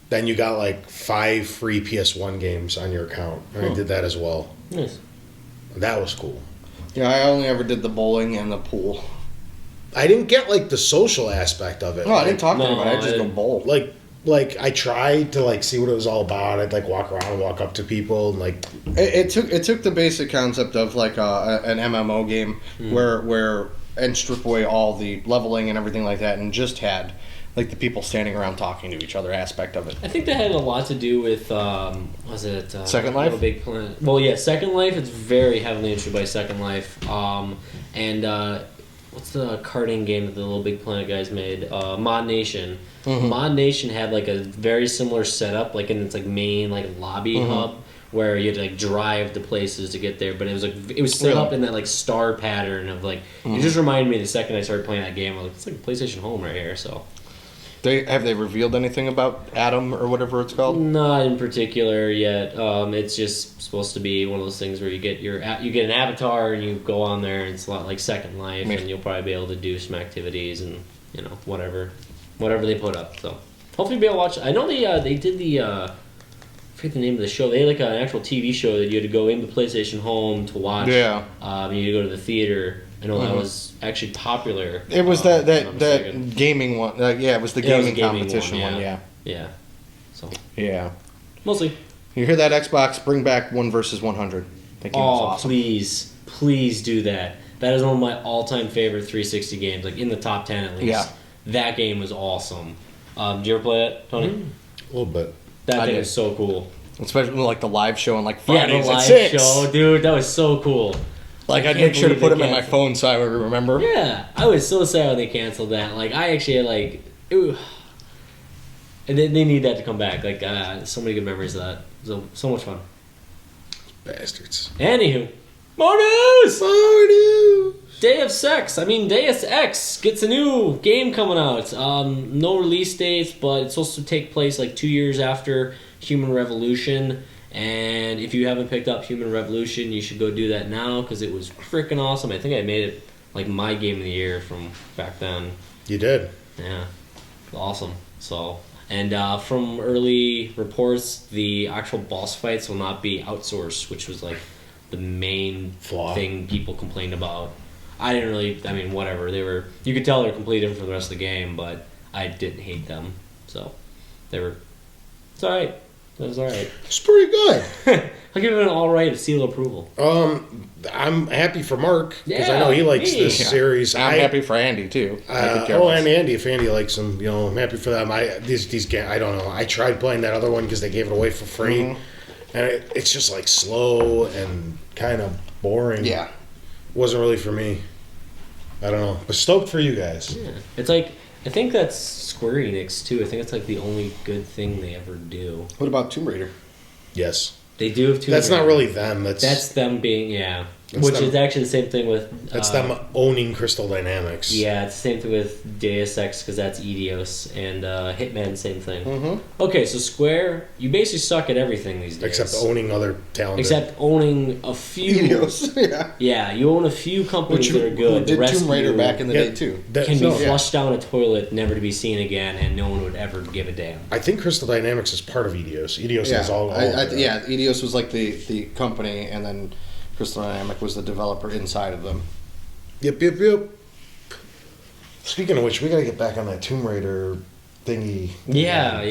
Speaker 1: then you got like 5 free PS1 games on your account. And I did that as well.
Speaker 3: Nice.
Speaker 1: That was cool.
Speaker 2: Yeah, I only ever did the bowling and the pool.
Speaker 1: I didn't get like the social aspect of it.
Speaker 2: No, I didn't talk to
Speaker 3: No,
Speaker 2: anybody. I just
Speaker 3: I-
Speaker 2: go bowl.
Speaker 1: Like I tried to like see what it was all about. I'd like walk around and walk up to people and like
Speaker 2: It took the basic concept of like an MMO game where and strip away all the leveling and everything like that, and just had like the people standing around talking to each other aspect of it.
Speaker 3: I think that had a lot to do with was it
Speaker 2: Second Life?
Speaker 3: Little Big Planet? Well, yeah, Second Life. It's very heavily influenced by Second Life. And what's the karting game that the Little Big Planet guys made? Mod Nation. Mod Nation had like a very similar setup, like in its like main like lobby hub, where you had to like drive to places to get there. But it was like it was set
Speaker 2: Really?
Speaker 3: up in that like star pattern of like it just reminded me the second I started playing that game. I was like, it's like a PlayStation Home right here. So.
Speaker 2: Have they revealed anything about Adam or whatever it's called?
Speaker 3: Not in particular yet. It's just supposed to be one of those things where you get you get an avatar and you go on there, and it's a lot like Second Life, and you'll probably be able to do some activities and whatever they put up. So hopefully you'll be able to watch. I know they did the I forget the name of the show. They had like an actual TV show that you had to go into PlayStation Home to watch.
Speaker 2: Yeah.
Speaker 3: You had to go to the theater. I know that was actually popular.
Speaker 2: It was
Speaker 3: if I'm not
Speaker 2: that
Speaker 3: mistaken.
Speaker 2: gaming one. Yeah, it was the
Speaker 3: Yeah, it was
Speaker 2: gaming
Speaker 3: a gaming
Speaker 2: competition
Speaker 3: one,
Speaker 2: one.
Speaker 3: yeah.
Speaker 2: Yeah.
Speaker 3: Yeah. So
Speaker 2: Yeah.
Speaker 3: mostly.
Speaker 2: You hear that, Xbox? Bring back 1 versus 100. That game was
Speaker 3: Oh,
Speaker 2: awesome.
Speaker 3: please do that. That is one of my all-time favorite 360 games, like in the top 10 at least.
Speaker 2: Yeah.
Speaker 3: That game was awesome. Did you ever play it, Tony?
Speaker 1: a little bit.
Speaker 3: That
Speaker 2: I
Speaker 3: thing
Speaker 2: did.
Speaker 3: was so cool.
Speaker 2: Especially like the live show on like
Speaker 3: Yeah,
Speaker 2: Fridays
Speaker 3: the
Speaker 2: at
Speaker 3: live
Speaker 2: 6.
Speaker 3: show, dude, that was so cool.
Speaker 2: Like
Speaker 3: I
Speaker 2: I'd
Speaker 3: can't
Speaker 2: make sure to
Speaker 3: believe
Speaker 2: put
Speaker 3: they
Speaker 2: them in my
Speaker 3: canceled.
Speaker 2: phone so I would remember.
Speaker 3: Yeah, I was so sad when they canceled that. Like, I actually had like, and they need that to come back. Like, so many good memories of that. So much fun.
Speaker 1: Bastards.
Speaker 3: Anywho, more news.
Speaker 1: Mario.
Speaker 3: Deus Ex gets a new game coming out. No release dates, but it's supposed to take place like 2 years after Human Revolution. And if you haven't picked up Human Revolution, you should go do that now because it was freaking awesome. I think I made it like my game of the year from back then.
Speaker 1: You did.
Speaker 3: Yeah, awesome. So, and from early reports, the actual boss fights will not be outsourced, which was like the main
Speaker 1: Flaw.
Speaker 3: thing people complained about. I didn't really. I mean, whatever. They were. You could tell they were completely different from the rest of the game, but I didn't hate them. So, they were. It's all right. It was all right.
Speaker 1: It's pretty good.
Speaker 3: I'll give it an all right, a seal of approval.
Speaker 1: I'm happy for Mark because I
Speaker 3: Yeah,
Speaker 1: know he likes
Speaker 3: me.
Speaker 1: this
Speaker 2: Yeah.
Speaker 1: series.
Speaker 2: I'm happy for Andy too. I could care less.
Speaker 1: And Andy, if Andy likes them, I'm happy for them. These games, I don't know. I tried playing that other one because they gave it away for free, and it's just like slow and kind of boring.
Speaker 2: Yeah.
Speaker 1: Wasn't really for me. I don't know, but stoked for you guys.
Speaker 3: Yeah. It's like I think that's Square Enix too. I think it's like the only good thing they ever do.
Speaker 2: What about Tomb Raider?
Speaker 1: Yes,
Speaker 3: They do have two.
Speaker 1: that's not really them.
Speaker 3: That's them being
Speaker 1: That's
Speaker 3: which
Speaker 1: them.
Speaker 3: is actually the same thing with.
Speaker 1: That's them owning Crystal Dynamics.
Speaker 3: Yeah, it's the same thing with Deus Ex because that's Eidos and Hitman, same thing.
Speaker 2: Mm-hmm.
Speaker 3: Okay, so Square, you basically suck at everything these days.
Speaker 1: Except owning other talented.
Speaker 3: Except owning a few.
Speaker 2: Videos. Yeah.
Speaker 3: Yeah, you own a few companies that are
Speaker 2: Who
Speaker 3: good. The
Speaker 2: did
Speaker 3: rest
Speaker 2: Tomb Raider
Speaker 3: you
Speaker 2: back in the
Speaker 1: Yeah.
Speaker 2: day too?
Speaker 3: can be
Speaker 1: no,
Speaker 3: flushed down a toilet, never to be seen again, and no one would ever give a damn.
Speaker 1: I think Crystal Dynamics is part of Eidos. Eidos has all of it.
Speaker 2: yeah. Eidos was like the company, and then Crystal Dynamics was the developer inside of them.
Speaker 1: Yep. Speaking of which, we gotta get back on that Tomb Raider thingy.
Speaker 3: Yeah.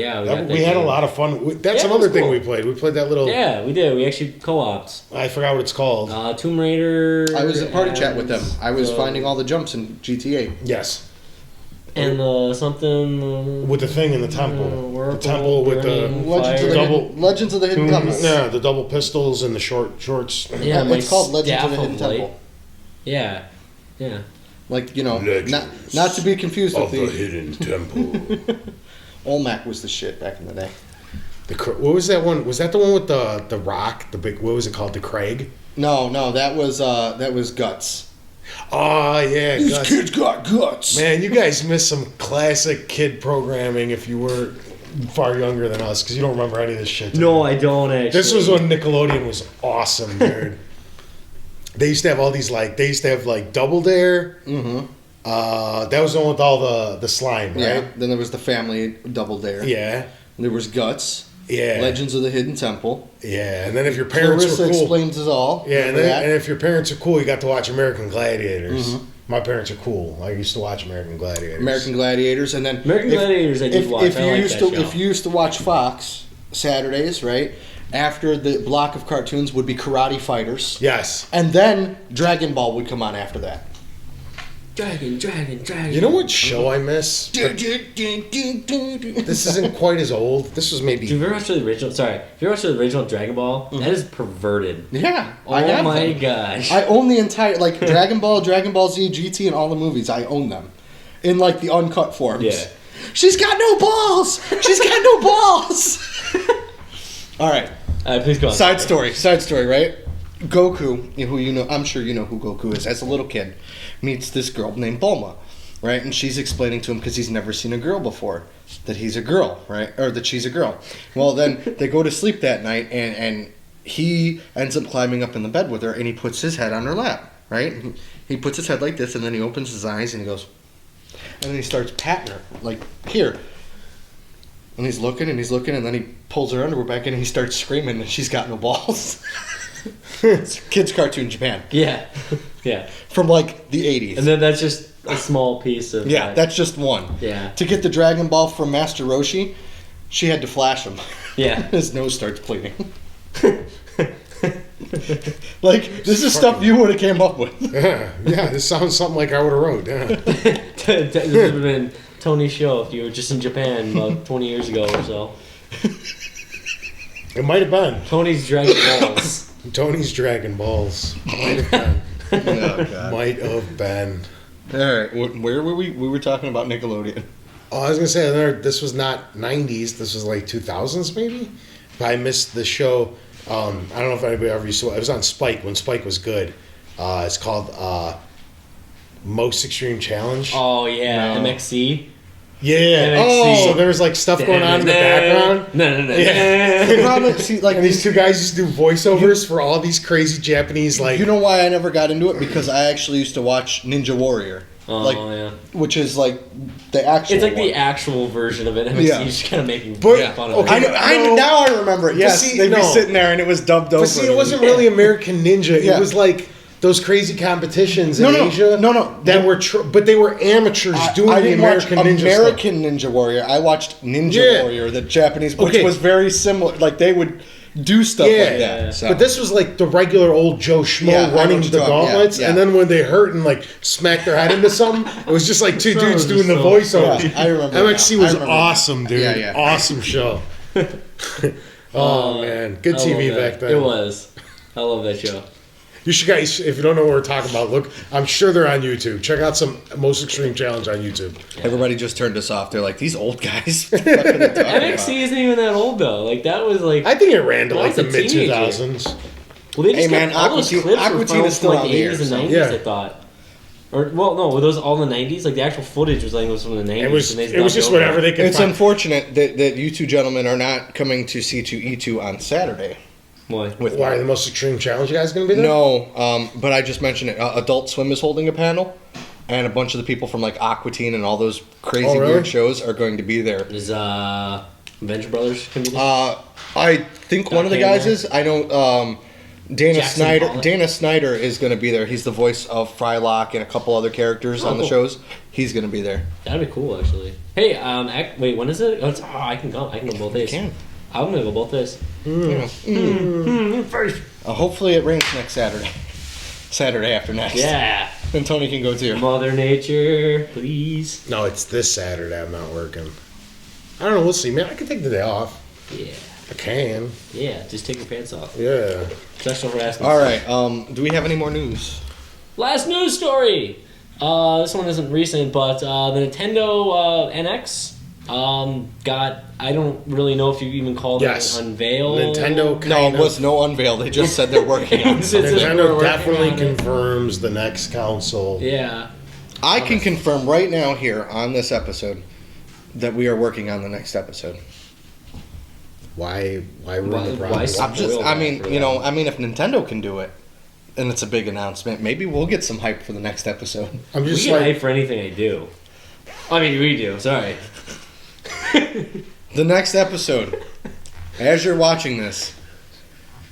Speaker 1: We had a lot of fun. That's
Speaker 3: Yeah, it
Speaker 1: another
Speaker 3: was
Speaker 1: thing
Speaker 3: cool.
Speaker 1: we played. We played that little.
Speaker 3: Yeah, we did. We actually co-opted.
Speaker 1: I forgot what it's called.
Speaker 3: Tomb Raider.
Speaker 2: I was in party chat with them.
Speaker 3: and,
Speaker 2: I was finding all the jumps in GTA.
Speaker 1: Yes.
Speaker 3: And something.
Speaker 1: With the thing in the temple. The
Speaker 3: Whirlpool,
Speaker 1: temple with
Speaker 3: burning
Speaker 1: the.
Speaker 2: Legends of, the
Speaker 1: Double-
Speaker 2: Hidden, Legends of the Hidden Temple.
Speaker 1: Yeah, the double pistols and the shorts.
Speaker 3: Yeah, my
Speaker 2: It's called Legends of the
Speaker 3: staff
Speaker 2: Hidden
Speaker 3: light.
Speaker 2: Temple.
Speaker 3: Yeah.
Speaker 2: Like,
Speaker 1: Legends
Speaker 2: not to be confused with the
Speaker 1: Hidden Temple.
Speaker 2: Olmec was the shit back in the day.
Speaker 1: What was that one? Was that the one with the rock? The big. What was it called? The Craig.
Speaker 2: No, that was Guts.
Speaker 1: Oh yeah,
Speaker 2: These
Speaker 1: Gus.
Speaker 2: kids got guts.
Speaker 1: Man, you guys missed some classic kid programming if you were far younger than us, because you don't remember any of this shit.
Speaker 3: No, I don't actually.
Speaker 1: This was when Nickelodeon was awesome, dude. They used to have all these Double Dare.
Speaker 2: Mm-hmm.
Speaker 1: That was the one with all the slime, right?
Speaker 2: Yeah. Then there was the Family Double Dare.
Speaker 1: Yeah.
Speaker 2: There was Guts.
Speaker 1: Yeah.
Speaker 2: Legends of the Hidden Temple.
Speaker 1: Yeah, and then if your parents
Speaker 2: Clarissa
Speaker 1: were cool,
Speaker 2: Explains It All.
Speaker 1: yeah,
Speaker 2: Remember that?
Speaker 1: and if your parents are cool, you got to watch American Gladiators.
Speaker 2: Mm-hmm.
Speaker 1: My parents are cool. I used to watch American Gladiators.
Speaker 2: American Gladiators, and then
Speaker 3: American Gladiators I did watch.
Speaker 2: If
Speaker 3: I
Speaker 2: you
Speaker 3: like
Speaker 2: used
Speaker 3: that
Speaker 2: to
Speaker 3: show.
Speaker 2: if you used to watch Fox Saturdays, right? After the block of cartoons would be Karate Fighters,
Speaker 1: Yes.
Speaker 2: and then Dragon Ball would come on after that.
Speaker 3: Dragon.
Speaker 1: You know what show I miss? This isn't quite as old. This was maybe.
Speaker 3: If you ever watched the original, if you ever watched the original Dragon Ball, that is perverted.
Speaker 2: Yeah,
Speaker 3: Oh
Speaker 2: I have
Speaker 3: my
Speaker 2: them.
Speaker 3: gosh.
Speaker 2: I own the entire Dragon Ball, Dragon Ball Z, GT, and all the movies. I own them in like the uncut forms.
Speaker 3: Yeah.
Speaker 2: She's got no balls. She's got no balls. All right.
Speaker 3: Please go on.
Speaker 2: Side story, right? Goku, who you know, I'm sure you know who Goku is. As a little kid, meets this girl named Bulma, right? And she's explaining to him because he's never seen a girl before that he's a girl, right? Or that she's a girl. Well, then they go to sleep that night, and he ends up climbing up in the bed with her, and he puts his head on her lap, right? He puts his head like this, and then he opens his eyes and he goes, and then he starts patting her, like here. And he's looking, and then he pulls her underwear back in, and he starts screaming, and she's got no balls. It's a kids' cartoon Japan
Speaker 3: Yeah. Yeah.
Speaker 2: from like the 80s.
Speaker 3: And then that's just a small piece of
Speaker 2: Yeah,
Speaker 3: that.
Speaker 2: that's just one.
Speaker 3: Yeah.
Speaker 2: To get the Dragon Ball from Master Roshi, she had to flash him.
Speaker 3: Yeah.
Speaker 2: His nose starts bleeding. Like, this is stuff you would have came up with.
Speaker 1: Yeah, this sounds something like I would have wrote. Yeah.
Speaker 3: This would have been Tony's show if you were just in Japan about 20 years ago or so.
Speaker 1: It might have been
Speaker 3: Tony's Dragon Balls.
Speaker 1: Tony's Dragon Balls. Might have been.
Speaker 2: Oh, God.
Speaker 1: Might have been.
Speaker 2: All right, where were we? We were talking about Nickelodeon.
Speaker 1: Oh, I was gonna say this was not '90s. This was like 2000s, maybe. But I missed the show. I don't know if anybody ever saw it. It was on Spike when Spike was good. It's called Most Extreme Challenge.
Speaker 3: Oh, yeah.
Speaker 2: No.
Speaker 3: MXC.
Speaker 1: Yeah.
Speaker 3: MXC.
Speaker 1: So there was like stuff going on in the background.
Speaker 3: No.
Speaker 1: Yeah.
Speaker 2: The problem, see, like
Speaker 1: And these two guys used to do voiceovers for all these crazy Japanese like.
Speaker 2: you know why I never got into it? Because I actually used to watch Ninja Warrior.
Speaker 3: Oh,
Speaker 2: Yeah.
Speaker 3: yeah.
Speaker 2: Which is like the actual
Speaker 3: It's like
Speaker 2: one.
Speaker 3: the actual version of it. MXC
Speaker 2: Yeah.
Speaker 3: is just kind of making
Speaker 1: But-
Speaker 3: fun of
Speaker 1: okay,
Speaker 3: it.
Speaker 2: I
Speaker 1: No.
Speaker 2: now I remember it. Yes,
Speaker 1: see,
Speaker 2: they'd be
Speaker 1: no.
Speaker 2: sitting there and it was dubbed over.
Speaker 1: But see, it wasn't really American Ninja.
Speaker 2: Yeah.
Speaker 1: It was like those crazy competitions
Speaker 2: No,
Speaker 1: in
Speaker 2: no,
Speaker 1: Asia.
Speaker 2: no.
Speaker 1: That were, but they were amateurs doing
Speaker 2: I
Speaker 1: the
Speaker 2: didn't watch
Speaker 1: American Ninja stuff.
Speaker 2: American Ninja Warrior. I watched Ninja
Speaker 1: Yeah.
Speaker 2: Warrior, the Japanese, which
Speaker 1: Okay.
Speaker 2: was very similar. Like they would do stuff
Speaker 1: Yeah.
Speaker 2: like that. So.
Speaker 1: But this was like the regular old Joe Schmo
Speaker 2: Yeah, I know
Speaker 1: running
Speaker 2: what
Speaker 1: the
Speaker 2: you're talking-
Speaker 1: gauntlets,
Speaker 2: yeah.
Speaker 1: and then when they hurt and like smacked their head into something, it was just like two
Speaker 3: That
Speaker 1: dudes
Speaker 3: was
Speaker 1: doing the
Speaker 3: so-
Speaker 1: voiceovers.
Speaker 2: Yeah, I remember
Speaker 1: MXC
Speaker 2: now.
Speaker 1: was
Speaker 2: I remember
Speaker 1: awesome,
Speaker 2: now.
Speaker 1: dude.
Speaker 2: Yeah, yeah.
Speaker 1: Awesome show. Oh man, good
Speaker 3: I
Speaker 1: TV
Speaker 3: love that.
Speaker 1: back then.
Speaker 3: It was. I love that show.
Speaker 1: You should guys, if you don't know what we're talking about, look. I'm sure they're on YouTube. Check out some Most Extreme Challenge on YouTube.
Speaker 2: Everybody just turned us off. They're like, these old guys. What are they talking
Speaker 3: MXC
Speaker 2: about?
Speaker 3: isn't even that old though. Like that was like.
Speaker 1: I think it ran to
Speaker 3: When I
Speaker 1: like the
Speaker 3: was a
Speaker 1: mid
Speaker 3: teenager.
Speaker 1: 2000s.
Speaker 3: Well, they just
Speaker 2: Hey, man,
Speaker 3: kept all those
Speaker 2: Aqua Teen-
Speaker 3: clips
Speaker 2: Aqua
Speaker 3: were
Speaker 2: Teen
Speaker 3: from
Speaker 2: is still
Speaker 3: like
Speaker 2: on
Speaker 3: the
Speaker 2: the air,
Speaker 3: 80s and
Speaker 2: so-
Speaker 3: 90s,
Speaker 1: Yeah.
Speaker 3: I thought. Or well, no, were those all in the 90s? Like the actual footage was like was from the 90s.
Speaker 1: It was
Speaker 3: and they
Speaker 1: it was
Speaker 3: dubbed
Speaker 1: just
Speaker 3: over
Speaker 1: whatever
Speaker 3: it.
Speaker 1: they could
Speaker 2: It's
Speaker 1: find.
Speaker 2: unfortunate that you two gentlemen are not coming to C2E2 on Saturday.
Speaker 3: Why?
Speaker 2: With
Speaker 1: Why the Most Extreme Challenge? You guys gonna be there?
Speaker 2: No, but I just mentioned it. Adult Swim is holding a panel, and a bunch of the people from like Aqua Teen and all those crazy
Speaker 1: Oh, really?
Speaker 2: weird shows are going to be there.
Speaker 3: Is Venture Brothers gonna be there?
Speaker 2: I think one of the
Speaker 3: Doc
Speaker 2: guys
Speaker 3: Hammer.
Speaker 2: is. I know Dana
Speaker 3: Jackson
Speaker 2: Snyder.
Speaker 3: Pollock.
Speaker 2: Dana Snyder is going to be there. He's the voice of Frylock and a couple other characters on the
Speaker 3: cool.
Speaker 2: shows. He's going to be there.
Speaker 3: That'd be cool, actually. Hey, wait, when is it? I can go. I can go both days.
Speaker 2: can.
Speaker 3: I'm gonna go both days.
Speaker 2: Hopefully it rains next Saturday. Saturday after next.
Speaker 3: Yeah,
Speaker 2: Then Tony can go too.
Speaker 3: Mother Nature, please.
Speaker 1: No, it's this Saturday. I'm not working. I don't know. We'll see, man. I can take the day off.
Speaker 3: Yeah,
Speaker 1: I can.
Speaker 3: yeah. Just take your pants off.
Speaker 1: Yeah.
Speaker 3: Sexual harassment.
Speaker 2: All right. Do we have any more news?
Speaker 3: Last news story. This one isn't recent, but the Nintendo NX got. I don't really know if you even called
Speaker 1: Yes.
Speaker 3: it an unveil.
Speaker 1: Nintendo
Speaker 2: No,
Speaker 1: kind
Speaker 2: it was no unveil. They just said they're working on it.
Speaker 3: It's just we're
Speaker 1: Nintendo
Speaker 3: working
Speaker 1: definitely
Speaker 3: on it.
Speaker 1: confirms the next console.
Speaker 3: Yeah.
Speaker 2: I can confirm right now here on this episode that we are working on the next episode.
Speaker 1: Why ruin
Speaker 3: Why-
Speaker 1: the
Speaker 3: why
Speaker 1: problem?
Speaker 3: stop?
Speaker 2: I'm just,
Speaker 3: Spoil
Speaker 2: I
Speaker 3: that
Speaker 2: mean,
Speaker 3: for
Speaker 2: you know,
Speaker 3: them.
Speaker 2: I mean, if Nintendo can do it, and it's a big announcement, maybe we'll get some hype for the next episode.
Speaker 1: I'm
Speaker 3: We
Speaker 1: just
Speaker 3: get
Speaker 1: like,
Speaker 3: hype for anything I do. I mean, we do. Sorry.
Speaker 2: The next episode, as you're watching this,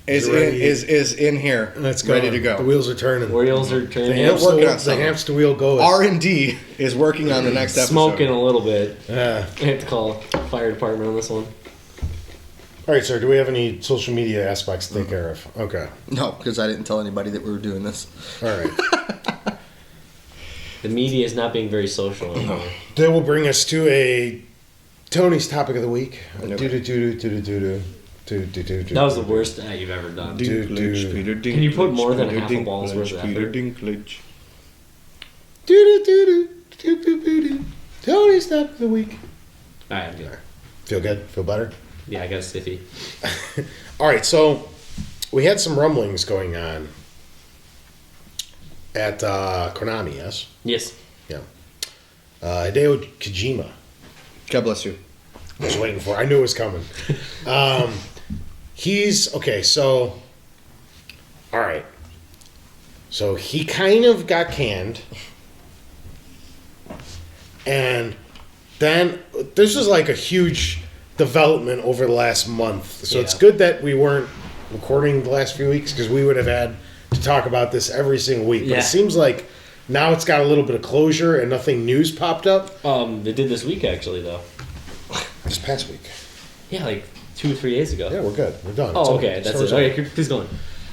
Speaker 2: is
Speaker 1: Is it ready?
Speaker 2: is in here,
Speaker 1: let's go.
Speaker 2: ready to
Speaker 1: The
Speaker 2: go.
Speaker 1: wheels are turning.
Speaker 3: Wheels are
Speaker 1: The
Speaker 3: turning.
Speaker 2: We're working on
Speaker 1: the
Speaker 2: something.
Speaker 1: hamster wheel goes.
Speaker 2: R&D is working on the next episode.
Speaker 3: Smoking a little bit.
Speaker 1: Yeah.
Speaker 3: I have to call fire department on this one.
Speaker 1: All right, sir. Do we have any social media aspects to take care of? Okay.
Speaker 2: No, because I didn't tell anybody that we were doing this.
Speaker 1: All right.
Speaker 3: The media is not being very social anymore.
Speaker 1: That will bring us to a Tony's topic of the week.
Speaker 2: Okay.
Speaker 3: That was the worst you've ever done.
Speaker 1: Dinklage,
Speaker 2: Peter
Speaker 3: Can you put more than
Speaker 2: Peter
Speaker 3: half a ball's worth of
Speaker 2: Peter
Speaker 3: effort?
Speaker 2: Dinklage.
Speaker 1: Tony's topic of the week.
Speaker 3: Alright, I'm good.
Speaker 1: Feel good? Feel better?
Speaker 3: Yeah, I got a stiffy.
Speaker 1: All right, so we had some rumblings going on at Konami, yes?
Speaker 3: Yes.
Speaker 1: Hideo Kojima.
Speaker 2: God bless you.
Speaker 1: I was waiting for it. I knew it was coming. He's, okay, so, all right. So he kind of got canned. And then this was like a huge development over the last month. So it's
Speaker 3: Yeah.
Speaker 1: good that we weren't recording the last few weeks because we would have had to talk about this every single week. But
Speaker 3: Yeah.
Speaker 1: it seems like now it's got a little bit of closure and nothing news popped up
Speaker 3: They did this week, actually, though.
Speaker 1: this past week.
Speaker 3: Yeah, like 2 or 3 days ago.
Speaker 1: Yeah, we're good. We're done. It's
Speaker 3: Oh,
Speaker 1: over.
Speaker 3: okay. That's
Speaker 1: Story's
Speaker 3: it.
Speaker 1: over.
Speaker 3: Okay, please go on.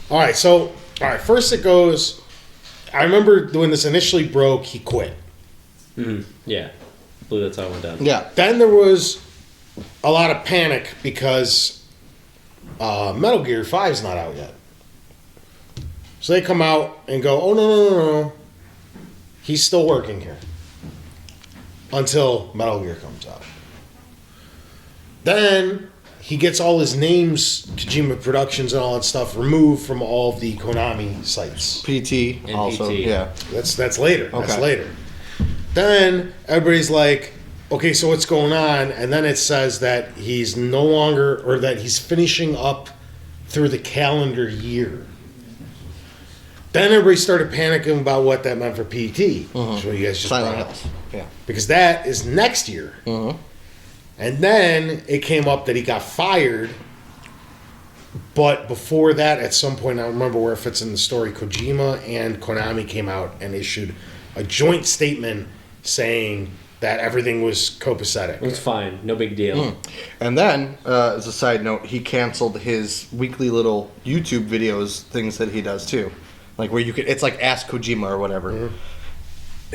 Speaker 1: All right, so first it goes. I remember when this initially broke, he quit.
Speaker 3: Yeah. I believe that's how it went down.
Speaker 2: Yeah.
Speaker 1: Then there was a lot of panic because Metal Gear 5 is not out yet. So they come out and go, "Oh no, he's still working here until Metal Gear comes out." Then he gets all his names, Kojima Productions and all that stuff, removed from all of the Konami sites.
Speaker 2: PT
Speaker 3: And
Speaker 2: also.
Speaker 3: PT.
Speaker 2: Yeah.
Speaker 1: That's later. That's
Speaker 2: Okay.
Speaker 1: later. Then everybody's like, okay, so what's going on? And then it says that he's no longer, or that he's finishing up through the calendar year. Then everybody started panicking about what that meant for PT. Which you guys just
Speaker 2: Silent
Speaker 1: brought up.
Speaker 2: Hills. Yeah.
Speaker 1: Because that is next year. And then it came up that he got fired. But before that, at some point, I don't remember where it fits in the story, Kojima and Konami came out and issued a joint statement saying that everything was copacetic.
Speaker 3: It's fine. No big deal.
Speaker 2: And then, as a side note, he canceled his weekly little YouTube videos, things that he does too. Like where you could, it's like Ask Kojima or whatever.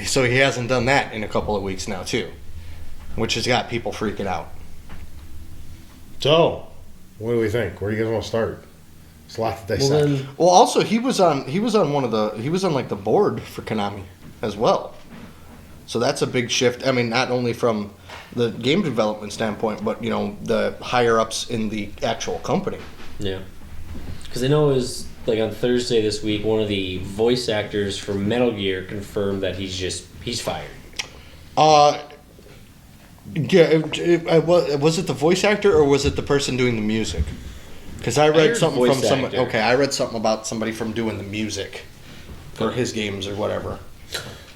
Speaker 2: So he hasn't done that in a couple of weeks now too, which has got people freaking out.
Speaker 1: So, what do we think? Where do you guys want to start? It's a lot to
Speaker 3: Well,
Speaker 1: dissect.
Speaker 3: then,
Speaker 2: Well, also he was on like the board for Konami as well. So that's a big shift. I mean, not only from the game development standpoint, but you know the higher ups in the actual company.
Speaker 3: yeah. Because I know it was like on Thursday this week, one of the voice actors for Metal Gear confirmed that he's fired.
Speaker 2: Yeah, was it the voice actor or was it the person doing the music? Because I read
Speaker 3: heard
Speaker 2: something from
Speaker 3: voice
Speaker 2: someone.
Speaker 3: actor.
Speaker 2: Okay, I read something about somebody from doing the music for his games or whatever.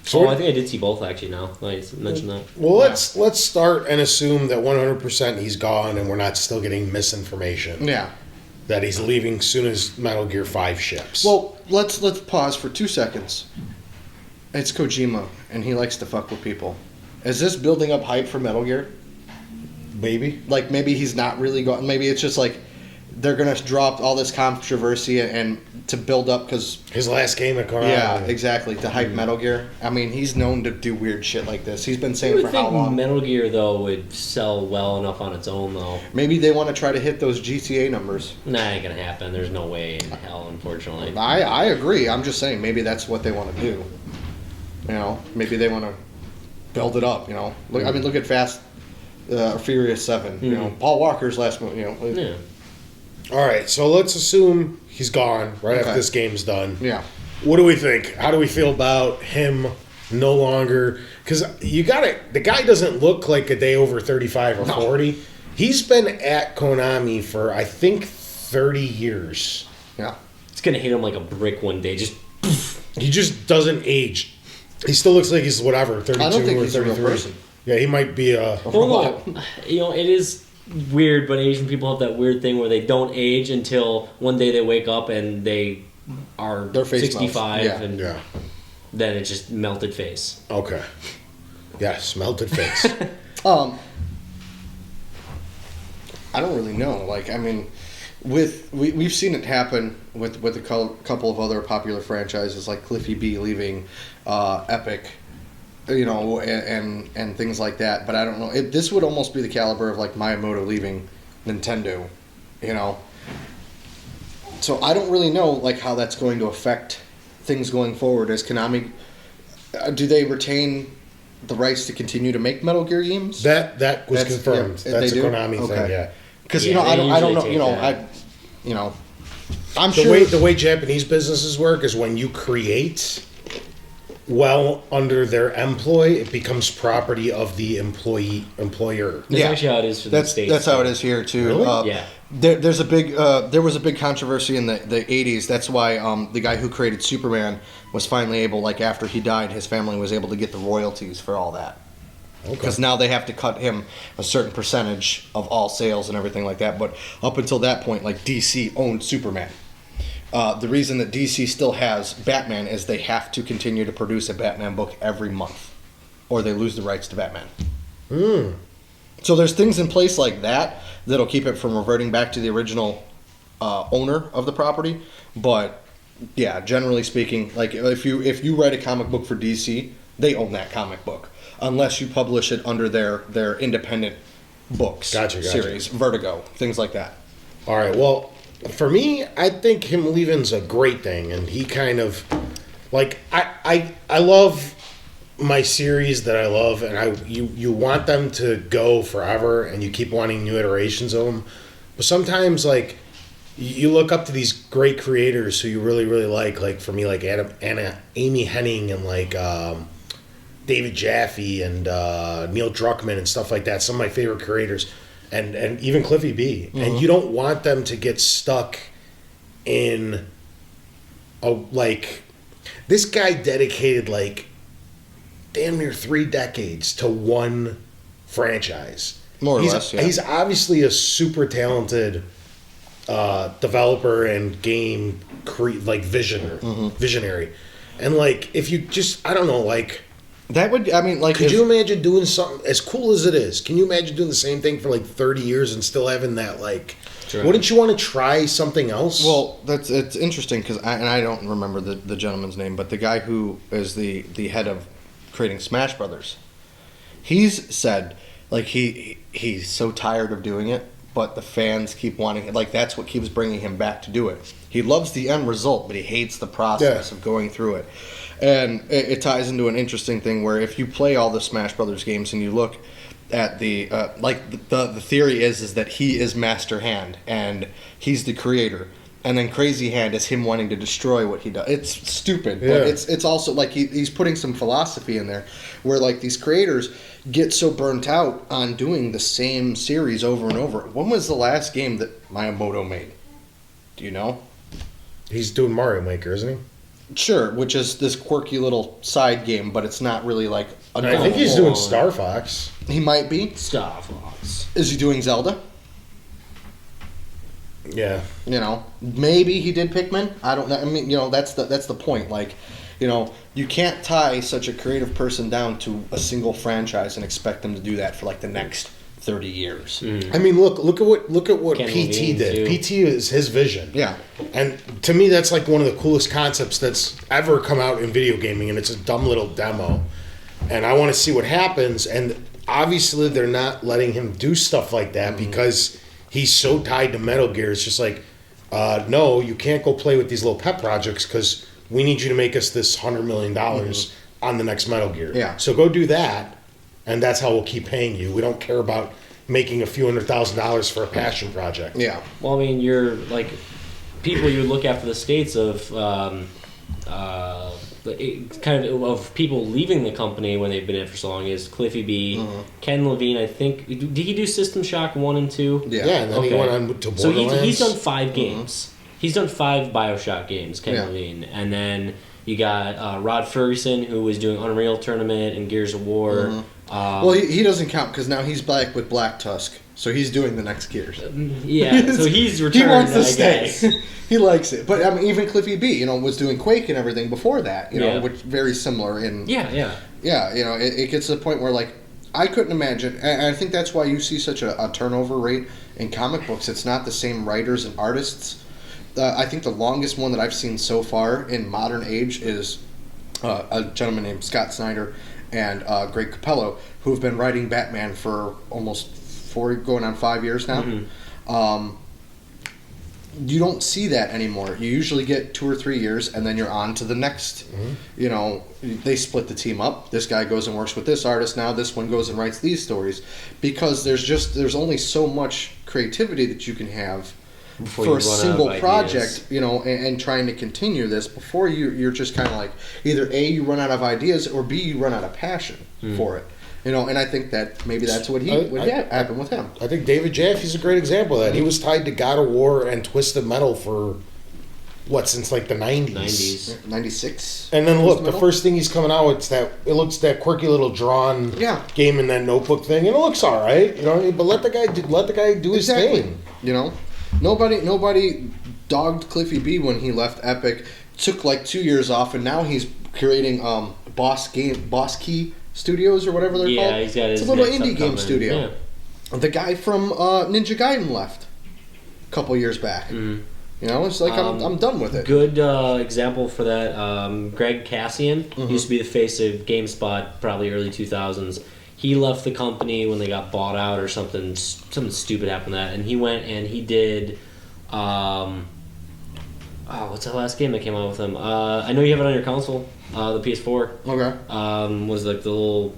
Speaker 1: So
Speaker 3: I think I did see both actually now. I mentioned that.
Speaker 1: Well, let's start and assume that 100% he's gone and we're not still getting misinformation.
Speaker 2: Yeah.
Speaker 1: that he's leaving soon as Metal Gear 5 ships.
Speaker 2: Well, let's pause for 2 seconds. It's Kojima, and he likes to fuck with people. Is this building up hype for Metal Gear?
Speaker 1: maybe.
Speaker 2: Like, maybe he's not really going. Maybe it's just like they're gonna drop all this controversy and to build up because
Speaker 1: His last game at Konami.
Speaker 2: yeah, exactly, to hype Metal Gear. I mean, he's known to do weird shit like this. He's been
Speaker 3: I
Speaker 2: saying
Speaker 3: would
Speaker 2: for how
Speaker 3: think
Speaker 2: long?
Speaker 3: Metal Gear though would sell well enough on its own though.
Speaker 2: Maybe they want to try to hit those GTA numbers.
Speaker 3: Nah, ain't gonna happen. There's no way in hell, unfortunately.
Speaker 2: I agree. I'm just saying maybe that's what they want to do. You know, maybe they want to build it up. You know, look. I mean, look at Fast Furious 7. You know, Paul Walker's last movie. You know,
Speaker 3: Yeah.
Speaker 1: All right, so let's assume he's gone right after
Speaker 2: Okay.
Speaker 1: this game's done.
Speaker 2: yeah.
Speaker 1: What do we think? How do we feel about him no longer? Because you got it. The guy doesn't look like a day over 35 or 40. He's been at Konami for, I think, 30 years.
Speaker 2: Yeah.
Speaker 3: It's gonna hit him like a brick one day. Just
Speaker 1: He just doesn't age. He still looks like he's whatever, 32
Speaker 2: I don't think
Speaker 1: or
Speaker 2: he's a real
Speaker 1: 33.
Speaker 2: person.
Speaker 1: Yeah, he might be a.
Speaker 3: well, no, you know, it is weird, but Asian people have that weird thing where they don't age until one day they wake up and they are
Speaker 2: Their face
Speaker 3: 65,
Speaker 2: melts. Yeah.
Speaker 3: and
Speaker 1: Yeah.
Speaker 3: then it's just melted face.
Speaker 1: Okay. Yes, melted face.
Speaker 2: I don't really know. Like, I mean, we've seen it happen with a couple of other popular franchises like Cliffy B leaving Epic, you know, and things like that. But I don't know. This would almost be the caliber of like Miyamoto leaving Nintendo, you know. So I don't really know like how that's going to affect things going forward. As Konami, do they retain the rights to continue to make Metal Gear games?
Speaker 1: that was
Speaker 2: That's-
Speaker 1: confirmed.
Speaker 2: yeah,
Speaker 1: That's a
Speaker 2: they do?
Speaker 1: Konami thing,
Speaker 2: Okay.
Speaker 1: yeah.
Speaker 2: Because
Speaker 3: Yeah,
Speaker 2: I
Speaker 3: they
Speaker 2: don't know.
Speaker 3: usually
Speaker 2: You know,
Speaker 3: take
Speaker 2: you know, I'm
Speaker 1: The
Speaker 2: sure.
Speaker 1: way Japanese businesses work is when you create well under their employ, it becomes property of the employer.
Speaker 3: That's
Speaker 2: Yeah.
Speaker 3: actually how it is for the
Speaker 2: That's
Speaker 3: States.
Speaker 2: that's how it is here too.
Speaker 1: Really?
Speaker 3: Yeah.
Speaker 2: There was a big controversy in the 80s. That's why the guy who created Superman was finally able, like after he died, his family was able to get the royalties for all that.
Speaker 1: Okay.
Speaker 2: Because now they have to cut him a certain percentage of all sales and everything like that. But up until that point, like DC owned Superman. The reason that DC still has Batman is they have to continue to produce a Batman book every month, or they lose the rights to Batman. So there's things in place like that that'll keep it from reverting back to the original owner of the property. But yeah, generally speaking, like if you write a comic book for DC, they own that comic book unless you publish it under their independent books
Speaker 1: Gotcha.
Speaker 2: series, Vertigo, things like that.
Speaker 1: All right. Well, for me, I think him leaving's a great thing, and he kind of like I love my series that I love, and you want them to go forever, and you keep wanting new iterations of them. But sometimes, like you look up to these great creators who you really like for me, like Amy Henning and like David Jaffe and Neil Druckmann and stuff like that. Some of my favorite creators. And even Cliffy B. And you don't want them to get stuck in this guy dedicated like damn near 3 decades to one franchise.
Speaker 2: More or
Speaker 1: he's,
Speaker 2: less, yeah.
Speaker 1: He's obviously a super talented developer and game visionary. And like if you just I don't know, like
Speaker 2: That would, I mean, like,
Speaker 1: could you imagine doing something as cool as it is? Can you imagine doing the same thing for like 30 years and still having that like?
Speaker 3: Sure.
Speaker 1: Wouldn't you want to try something else?
Speaker 2: Well, it's interesting because I don't remember the gentleman's name, but the guy who is the head of creating Smash Brothers, he's said like he's so tired of doing it, but the fans keep wanting it. Like that's what keeps bringing him back to do it. He loves the end result, but he hates the process of going through it. And it ties into an interesting thing where if you play all the Smash Brothers games and you look at the the theory is that he is Master Hand and he's the creator, and then Crazy Hand is him wanting to destroy what he does. It's stupid, but it's also like he's putting some philosophy in there, where like these creators get so burnt out on doing the same series over and over. When was the last game that Miyamoto made? Do you know?
Speaker 1: he's doing Mario Maker, isn't he?
Speaker 2: Sure, which is this quirky little side game, but it's not really like a
Speaker 1: I think he's doing
Speaker 2: full-
Speaker 1: Star Fox.
Speaker 2: He might be.
Speaker 3: Star Fox.
Speaker 2: Is he doing Zelda?
Speaker 1: Yeah.
Speaker 2: You know, maybe he did Pikmin. I don't know. I mean, you know, that's the point. Like, you know, you can't tie such a creative person down to a single franchise and expect them to do that for like the next 30 years.
Speaker 1: I mean, look at what
Speaker 3: Ken
Speaker 1: PT
Speaker 3: Levine,
Speaker 1: did.
Speaker 3: too.
Speaker 1: PT is his vision.
Speaker 2: Yeah.
Speaker 1: And to me, that's like one of the coolest concepts that's ever come out in video gaming, and it's a dumb little demo. And I want to see what happens. And obviously, they're not letting him do stuff like that because he's so tied to Metal Gear. It's just like, no, you can't go play with these little pet projects because we need you to make us this $100 million on the next Metal Gear.
Speaker 2: Yeah.
Speaker 1: So go do that, and that's how we'll keep paying you. We don't care about making a few $100,000 for a passion project.
Speaker 2: Yeah.
Speaker 3: Well, I mean, you're like people you look at for the states of kind of people leaving the company when they've been in it for so long is Cliffy B, Ken Levine. I think did he do System Shock 1 and 2?
Speaker 2: Yeah.
Speaker 1: Yeah, and then he
Speaker 3: Okay.
Speaker 1: went on to
Speaker 3: So
Speaker 1: Borderlands.
Speaker 3: he's done 5 games. He's done 5 BioShock games, Ken
Speaker 2: Yeah.
Speaker 3: Levine, and then you got Rod Ferguson, who was doing Unreal Tournament and Gears of War.
Speaker 2: Well, he doesn't count because now he's back with Black Tusk, so he's doing the next Gears.
Speaker 3: Yeah, so he's returned.
Speaker 2: He wants to
Speaker 3: I
Speaker 2: stay.
Speaker 3: guess.
Speaker 2: He likes it, but I mean, even Cliffy B, you know, was doing Quake and everything before that, you know,
Speaker 3: Yeah.
Speaker 2: which very similar in.
Speaker 3: Yeah.
Speaker 2: Yeah, you know, it gets to the point where like I couldn't imagine, and I think that's why you see such a turnover rate in comic books. It's not the same writers and artists. I think the longest one that I've seen so far in modern age is a gentleman named Scott Snyder and Greg Capello, who have been writing Batman for almost 4, going on 5 years now. You don't see that anymore. You usually get 2 or 3 years, and then you're on to the next. You know, they split the team up. This guy goes and works with this artist now. This one goes and writes these stories, because there's only so much creativity that you can have
Speaker 3: Before
Speaker 2: for
Speaker 3: you
Speaker 2: a
Speaker 3: run out of
Speaker 2: single
Speaker 3: ideas.
Speaker 2: project. You know, and trying to continue this before you're just kind of like either A, you run out of ideas, or B, you run out of passion for it. You know, and I think that maybe that's what happened with him.
Speaker 1: I think David Jaffe's a great example of that. He was tied to God of War and Twisted Metal for since like the 90s.
Speaker 3: 90s.
Speaker 2: 96.
Speaker 1: And then look,
Speaker 2: Twisted
Speaker 1: the
Speaker 2: Metal?
Speaker 1: first thing he's coming out with it looks that quirky little drawn
Speaker 2: Yeah.
Speaker 1: game in that notebook thing, and it looks all right, you know. But let the guy do his
Speaker 2: Exactly.
Speaker 1: thing.
Speaker 2: You know, nobody dogged Cliffy B when he left Epic. Took like 2 years off, and now he's creating Boss Key Studios or whatever they're
Speaker 3: Yeah,
Speaker 2: called.
Speaker 3: he's got
Speaker 2: It's
Speaker 3: his
Speaker 2: a little
Speaker 3: next
Speaker 2: indie game
Speaker 3: upcoming.
Speaker 2: studio.
Speaker 3: Yeah.
Speaker 2: The guy from Ninja Gaiden left a couple years back. You know, it's like I'm done with it.
Speaker 3: Good example for that. Greg Cassian used to be the face of GameSpot, probably early 2000s. He left the company when they got bought out or something stupid happened to that, and he went and he did. What's that last game that came out with him? I know you have it on your console, the PS4.
Speaker 2: Okay.
Speaker 3: Was like the little.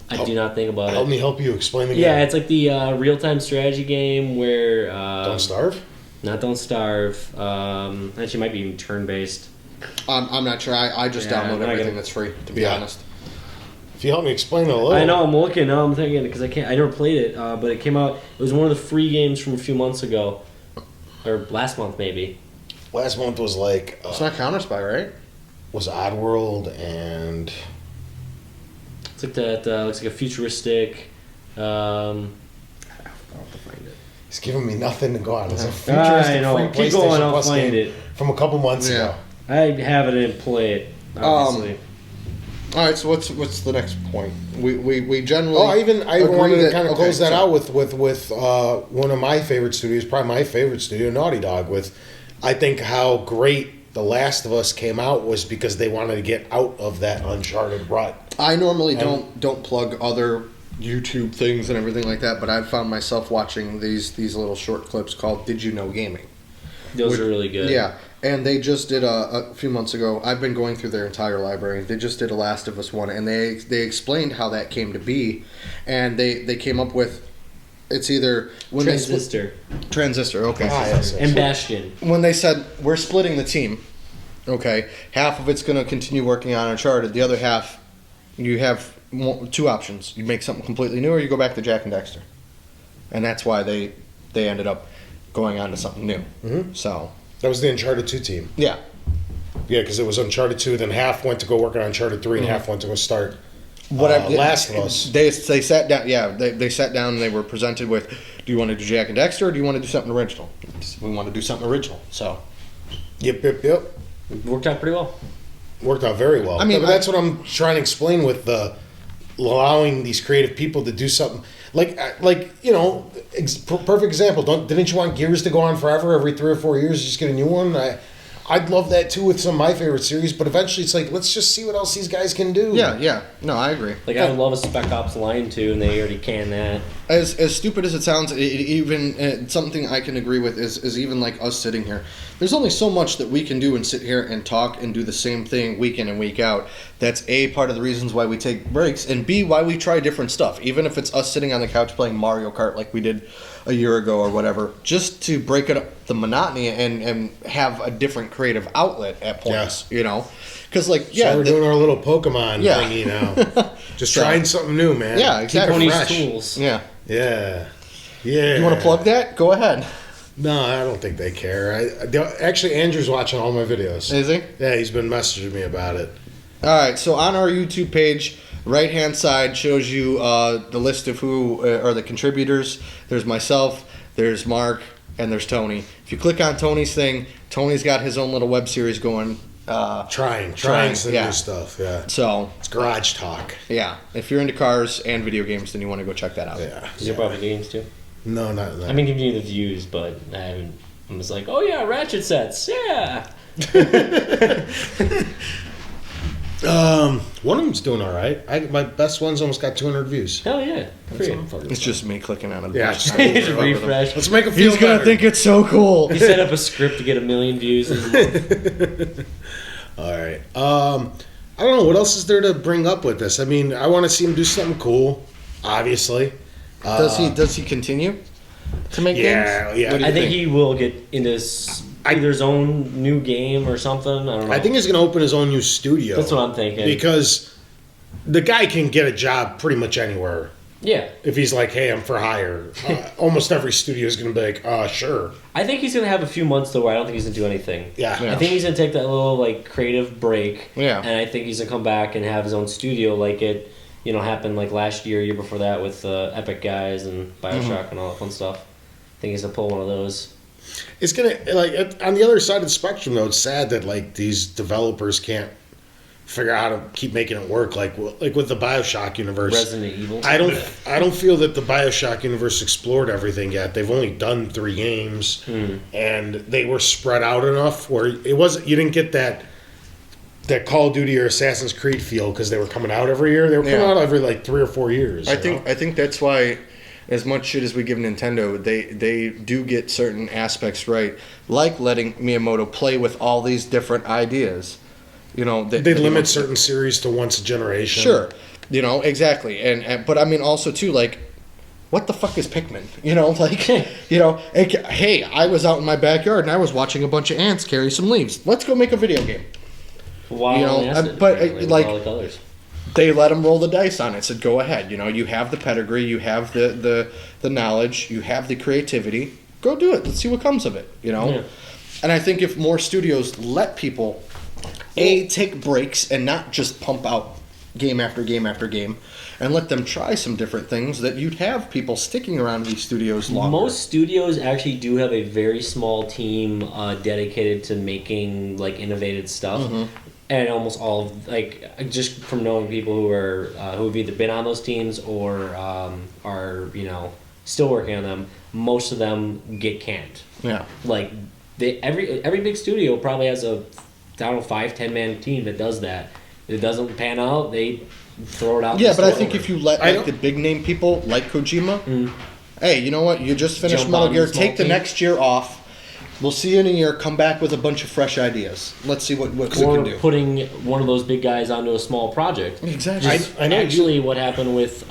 Speaker 3: I do not think about
Speaker 1: Help
Speaker 3: it.
Speaker 1: me help you explain the game.
Speaker 3: Yeah, it's like the real-time strategy game where
Speaker 1: Don't Starve.
Speaker 3: not Don't Starve. Actually, might be even turn-based.
Speaker 2: I'm not sure. I just
Speaker 3: Yeah,
Speaker 2: download
Speaker 3: I'm not
Speaker 2: everything
Speaker 3: gonna-
Speaker 2: that's free, to be
Speaker 1: Yeah.
Speaker 2: honest.
Speaker 1: If you help me explain it a little.
Speaker 3: I know I'm looking now. I'm thinking because I never played it, but it came out. It was one of the free games from a few months ago, or last month maybe.
Speaker 1: Last month was like
Speaker 2: It's not Counter Spy, right?
Speaker 1: was Oddworld and
Speaker 3: It's like that. Looks like a futuristic. I'll have to find it.
Speaker 1: he's giving me nothing to go on. It's a
Speaker 3: I
Speaker 1: futuristic
Speaker 3: know.
Speaker 1: free
Speaker 3: Keep
Speaker 1: PlayStation
Speaker 3: going. I'll
Speaker 1: Plus
Speaker 3: find
Speaker 1: game
Speaker 3: it.
Speaker 1: from a couple months
Speaker 2: Yeah.
Speaker 1: ago.
Speaker 3: I have it and play it. Obviously.
Speaker 2: All right. So what's the next point? We generally.
Speaker 1: Oh, I even
Speaker 2: agree
Speaker 1: wanted to
Speaker 2: that-
Speaker 1: kind of
Speaker 2: okay,
Speaker 1: close that
Speaker 2: so-
Speaker 1: out with one of my favorite studios, probably my favorite studio, Naughty Dog. With I think how great The Last of Us came out was because they wanted to get out of that Uncharted rut.
Speaker 2: I normally don't plug other YouTube things and everything like that, but I've found myself watching these little short clips called "Did You Know Gaming."
Speaker 3: Those are really good.
Speaker 2: Yeah, and they just did a few months ago. I've been going through their entire library. They just did a Last of Us one, and they explained how that came to be, and they came up with it's either when
Speaker 3: Transistor
Speaker 2: Transistor. Okay.
Speaker 1: Yes.
Speaker 3: and Bastion.
Speaker 2: When they said we're splitting the team, okay, half of it's going to continue working on Uncharted, the other half you have two options: you make something completely new, or you go back to Jack and Dexter, and that's why they ended up going on to something new.
Speaker 1: Mhm.
Speaker 2: So
Speaker 1: That was the Uncharted 2 team.
Speaker 2: yeah,
Speaker 1: Yeah, because it was Uncharted 2, then half went to go work on Uncharted 3, and half went to go start Last of Us.
Speaker 2: They sat down. Yeah, they sat down and they were presented with: do you want to do Jack and Dexter, or do you want to do something original? we want to do something original. So
Speaker 1: Yep.
Speaker 3: It worked out pretty well.
Speaker 1: Worked out very well.
Speaker 2: I mean,
Speaker 1: but that's what I'm trying to explain with the allowing these creative people to do something like perfect example. Didn't you want Gears to go on forever? Every 3 or 4 years, just get a new one. I'd love that too with some of my favorite series. But eventually, it's like let's just see what else these guys can do.
Speaker 2: yeah, no, I agree.
Speaker 3: Like I would love a Spec Ops Line 2, and they already can that.
Speaker 2: As stupid as it sounds, something I can agree with is even like us sitting here. There's only so much that we can do and sit here and talk and do the same thing week in and week out. That's A, part of the reasons why we take breaks, and B, why we try different stuff. Even if it's us sitting on the couch playing Mario Kart like we did a year ago or whatever, just to break it up, the monotony, and have a different creative outlet at points, you know? Because, like,
Speaker 1: So we're doing our little Pokemon
Speaker 2: Yeah.
Speaker 1: thingy now. Just trying something new, man.
Speaker 2: Yeah,
Speaker 1: Keep it
Speaker 2: exactly.
Speaker 3: Tony's
Speaker 1: fresh.
Speaker 3: tools.
Speaker 2: Yeah.
Speaker 1: Yeah. Yeah.
Speaker 2: You want to plug that? Go ahead.
Speaker 1: No, I don't think they care. Actually, Andrew's watching all my videos.
Speaker 2: Is he?
Speaker 1: Yeah, he's been messaging me about it.
Speaker 2: All right, so on our YouTube page, right-hand side shows you the list of who are the contributors. There's myself, there's Mark, and there's Tony. If you click on Tony's thing, Tony's got his own little web series going.
Speaker 1: Trying some
Speaker 2: yeah.
Speaker 1: new stuff. Yeah.
Speaker 2: So,
Speaker 1: It's Garage Talk.
Speaker 2: yeah, if you're into cars and video games, then you want to go check that out.
Speaker 1: Yeah.
Speaker 3: Is it probably games too?
Speaker 1: No, not that.
Speaker 3: I've been giving you the views, but I haven't. I'm just like, oh yeah, ratchet sets, yeah.
Speaker 1: One of them's doing all right. My best one's almost got 200 views.
Speaker 3: Hell yeah. Good for you.
Speaker 2: It's just me clicking on it.
Speaker 1: Yeah,
Speaker 2: Bunch of
Speaker 1: just
Speaker 2: times.
Speaker 3: Just refresh.
Speaker 1: Let's make it feel
Speaker 2: He's gonna
Speaker 1: better.
Speaker 2: think it's so cool.
Speaker 3: He set up a script to get 1 million views in a month.
Speaker 1: All right. I don't know what else is there to bring up with this. I mean, I want to see him do something cool. Obviously.
Speaker 2: Does he continue to make
Speaker 1: Yeah,
Speaker 2: games?
Speaker 1: yeah.
Speaker 2: What do you
Speaker 3: I think he will get into either his own new game or something. I don't know.
Speaker 1: I think he's going to open his own new studio.
Speaker 3: That's what I'm thinking.
Speaker 1: Because the guy can get a job pretty much anywhere.
Speaker 3: Yeah.
Speaker 1: If he's like, hey, I'm for hire. Almost every studio is going to be like, sure.
Speaker 3: I think he's going to have a few months, though, where I don't think he's going to do anything.
Speaker 1: Yeah.
Speaker 2: Yeah.
Speaker 3: I think he's going to take that little, like, creative break.
Speaker 2: Yeah.
Speaker 3: And I think he's going to come back and have his own studio like it, happened, like, last year before that with Epic guys and Bioshock and all that fun stuff. I think he's going to pull one of those.
Speaker 1: It's going to, like, on the other side of the spectrum, though, it's sad that, like, these developers can't figure out how to keep making it work. Like with the Bioshock universe.
Speaker 3: Resident Evil.
Speaker 1: I don't feel that the Bioshock universe explored everything yet. They've only done 3 games, and they were spread out enough where you didn't get that Call of Duty or Assassin's Creed feel because they were coming out every year. They were coming out every like 3 or 4 years.
Speaker 2: I think that's why, as much shit as we give Nintendo, they do get certain aspects right, like letting Miyamoto play with all these different ideas. They
Speaker 1: limit certain series to once a generation.
Speaker 2: Sure, exactly, and but I mean also too, like, what the fuck is Pikmin? Hey, I was out in my backyard and I was watching a bunch of ants carry some leaves. Let's go make a video game.
Speaker 3: Wild
Speaker 2: but, like,
Speaker 3: all the colors.
Speaker 2: They let him roll the dice on it. Said, go ahead. You have the pedigree, you have the knowledge, you have the creativity. Go do it. Let's see what comes of it.
Speaker 3: Yeah.
Speaker 2: And I think if more studios let people take breaks and not just pump out game after game after game, and let them try some different things, that you'd have people sticking around these studios longer.
Speaker 3: Most studios actually do have a very small team dedicated to making like innovative stuff, and almost all of, like, just from knowing people who are who've either been on those teams or are still working on them, most of them get canned.
Speaker 2: Yeah.
Speaker 3: Like every big studio probably has a 5-10 man team that does that. If it doesn't pan out, they throw it out.
Speaker 2: Yeah,
Speaker 3: the
Speaker 2: but I
Speaker 3: store.
Speaker 2: think if you let the big name people like Kojima, hey, you know what? You just finished
Speaker 3: Jump
Speaker 2: Metal
Speaker 3: on
Speaker 2: Gear.
Speaker 3: the small
Speaker 2: Take the
Speaker 3: team.
Speaker 2: next year off. We'll see you in a year. Come back with a bunch of fresh ideas. Let's see what we
Speaker 3: or
Speaker 2: can do.
Speaker 3: putting one of those big guys onto a small project.
Speaker 2: Exactly.
Speaker 1: I know
Speaker 3: Actually, what happened with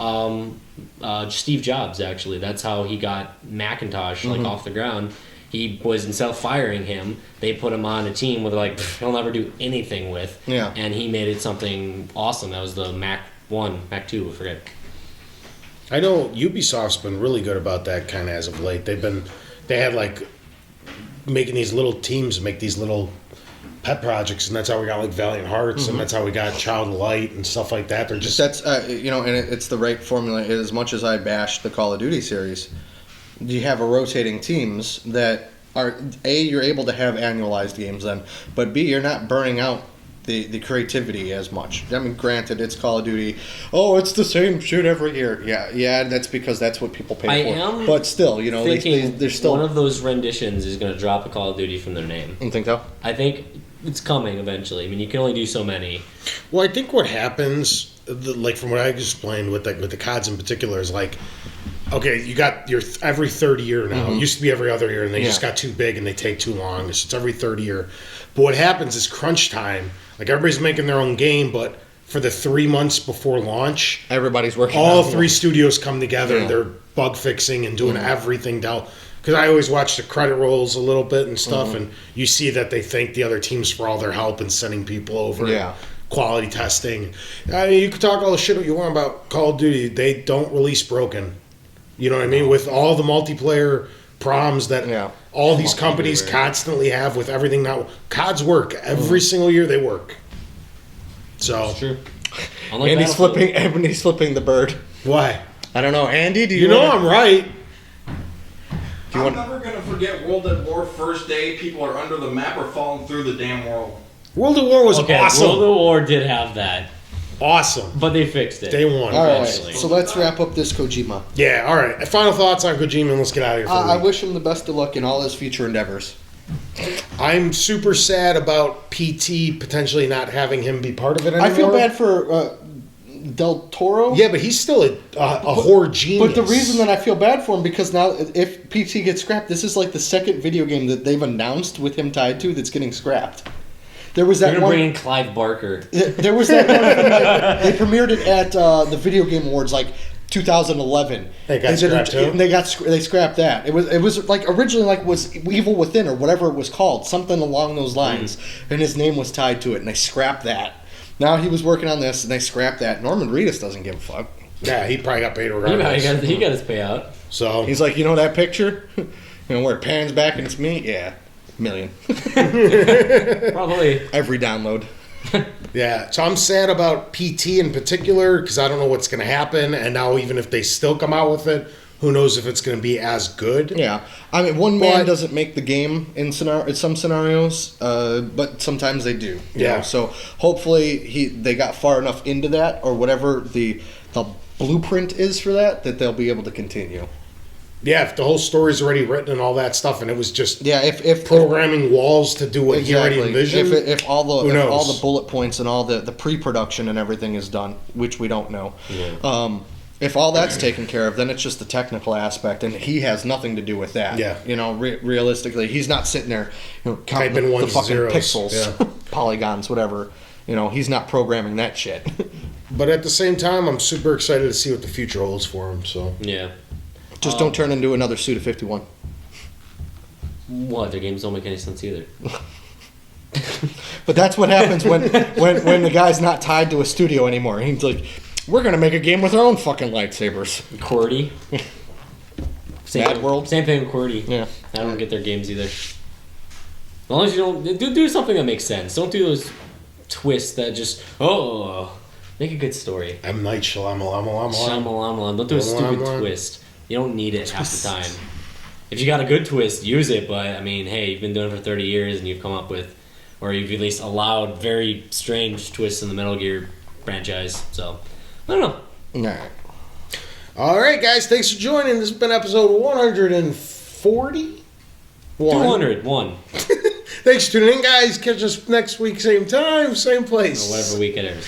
Speaker 3: Steve Jobs, actually, that's how he got Macintosh off the ground. He was, instead of firing him, they put him on a team where they're like, he'll never do anything with.
Speaker 2: Yeah.
Speaker 3: And he made it something awesome. That was the Mac 1, Mac 2, I forget.
Speaker 1: I know Ubisoft's been really good about that kind of as of late. They had like making these little teams make these little pet projects, and that's how we got like Valiant Hearts, and that's how we got Child of Light and stuff like that. They're just
Speaker 2: That's and it's the right formula. As much as I bash the Call of Duty series, you have a rotating teams that are A, you're able to have annualized games then, but B, you're not burning out the creativity as much. I mean, granted, it's Call of Duty. Oh, it's the same shit every year. Yeah, that's because that's what people pay
Speaker 3: I
Speaker 2: for.
Speaker 3: am
Speaker 2: But still, you know,
Speaker 3: thinking
Speaker 2: they're still.
Speaker 3: one of those renditions is going to drop a Call of Duty from their name.
Speaker 2: You think so?
Speaker 3: I think it's coming eventually. I mean, you can only do so many.
Speaker 1: Well, I think what happens, like from what I explained with the CODs in particular, is like, okay, you got your every third year now. It used to be every other year, and they just got too big and they take too long. So it's every third year. But what happens is crunch time. Like everybody's making their own game, but for the 3 months before launch,
Speaker 2: Everybody's working.
Speaker 1: all
Speaker 2: on it.
Speaker 1: three studios come together.
Speaker 2: Yeah.
Speaker 1: They're bug fixing and doing everything down. Because I always watch the credit rolls a little bit and stuff, and you see that they thank the other teams for all their help and sending people over.
Speaker 2: Yeah.
Speaker 1: Quality testing. I mean, you can talk all the shit you want about Call of Duty. They don't release broken. You know what I mean? With all the multiplayer proms that all these companies constantly have with everything now. CODs work. Every single year they work. So.
Speaker 3: It's true. Unlike
Speaker 2: Andy's
Speaker 3: Battlefield.
Speaker 2: Andy's flipping the bird.
Speaker 1: Why?
Speaker 2: I don't know, Andy. Do
Speaker 1: You know
Speaker 2: wanna-
Speaker 1: I'm right.
Speaker 5: I'm never gonna forget World at War first day. People are under the map or falling through the damn world.
Speaker 1: World at War was
Speaker 3: Okay,
Speaker 1: awesome.
Speaker 3: World of War did have that,
Speaker 1: Awesome.
Speaker 3: but they fixed it.
Speaker 1: Day one.
Speaker 2: All right,
Speaker 3: Eventually.
Speaker 2: so let's wrap up this Kojima.
Speaker 1: Yeah, all right. Final thoughts on Kojima and let's get out of here for the
Speaker 2: I
Speaker 1: week.
Speaker 2: wish him the best of luck in all his future endeavors.
Speaker 1: I'm super sad about PT potentially not having him be part of it anymore.
Speaker 2: I feel bad for Del Toro.
Speaker 1: Yeah, but he's still a horror genius.
Speaker 2: But the reason that I feel bad for him because now if PT gets scrapped, this is like the second video game that they've announced with him tied to that's getting scrapped. There was
Speaker 3: They're
Speaker 2: that
Speaker 3: gonna
Speaker 2: one.
Speaker 3: bring in Clive Barker.
Speaker 2: There was that one. Like, they premiered it at the Video Game Awards like 2011.
Speaker 1: They got scrapped too?
Speaker 2: They scrapped that. It was like originally like was Evil Within or whatever it was called, something along those lines, and his name was tied to it, and they scrapped that. Now he was working on this, and they scrapped that. Norman Reedus doesn't give a fuck.
Speaker 1: Yeah, he probably got paid
Speaker 3: He
Speaker 1: regardless.
Speaker 3: got his payout.
Speaker 1: So
Speaker 2: He's like, you know that picture, where it pans back and it's me. Yeah, million
Speaker 3: Probably.
Speaker 2: every download.
Speaker 1: yeah, so I'm sad about PT in particular because I don't know what's going to happen. And now even if they still come out with it, who knows if it's going to be as good?
Speaker 2: Yeah, I mean, one man
Speaker 1: But-
Speaker 2: doesn't make the game in some scenarios, but sometimes they do. you
Speaker 1: Yeah.
Speaker 2: know? So hopefully they got far enough into that or whatever the blueprint is for that they'll be able to continue.
Speaker 1: Yeah, if the whole story's already written and all that stuff, and it was just
Speaker 2: Yeah, if
Speaker 1: programming walls to do what he already envisioned.
Speaker 2: If all
Speaker 1: who
Speaker 2: the
Speaker 1: knows?
Speaker 2: bullet points and all the pre-production and everything is done, which we don't know.
Speaker 3: Yeah.
Speaker 2: If all that's taken care of, then it's just the technical aspect, and he has nothing to do with that.
Speaker 1: Yeah.
Speaker 2: Realistically, he's not sitting there, counting
Speaker 1: Typing
Speaker 2: the
Speaker 1: ones,
Speaker 2: fucking
Speaker 1: zeros.
Speaker 2: pixels,
Speaker 1: Yeah.
Speaker 2: polygons, whatever. He's not programming that shit.
Speaker 1: But at the same time, I'm super excited to see what the future holds for him. So
Speaker 3: Yeah.
Speaker 2: Just don't turn into another Suda 51.
Speaker 3: What? Their games don't make any sense either.
Speaker 2: But that's what happens when the guy's not tied to a studio anymore. He's like, we're gonna make a game with our own fucking lightsabers.
Speaker 3: QWERTY.
Speaker 2: Mad World?
Speaker 3: Same thing with QWERTY.
Speaker 2: Yeah.
Speaker 3: I don't get their games either. As long as you don't do something that makes sense. Don't do those twists that just make a good story.
Speaker 1: M Night Shyamalan.
Speaker 3: Shyamalan. Don't do a stupid
Speaker 1: Shyamalan.
Speaker 3: twist. You don't need it half the time. If you got a good twist, use it. But I mean, hey, you've been doing it for 30 years and you've come up with, or you've at least allowed very strange twists in the Metal Gear franchise. So I don't know.
Speaker 2: Nah.
Speaker 1: All right, guys, thanks for joining. This has been episode 140.
Speaker 3: 201.
Speaker 1: Thanks for tuning in, guys. Catch us next week, same time, same place.
Speaker 3: Or whatever week it is.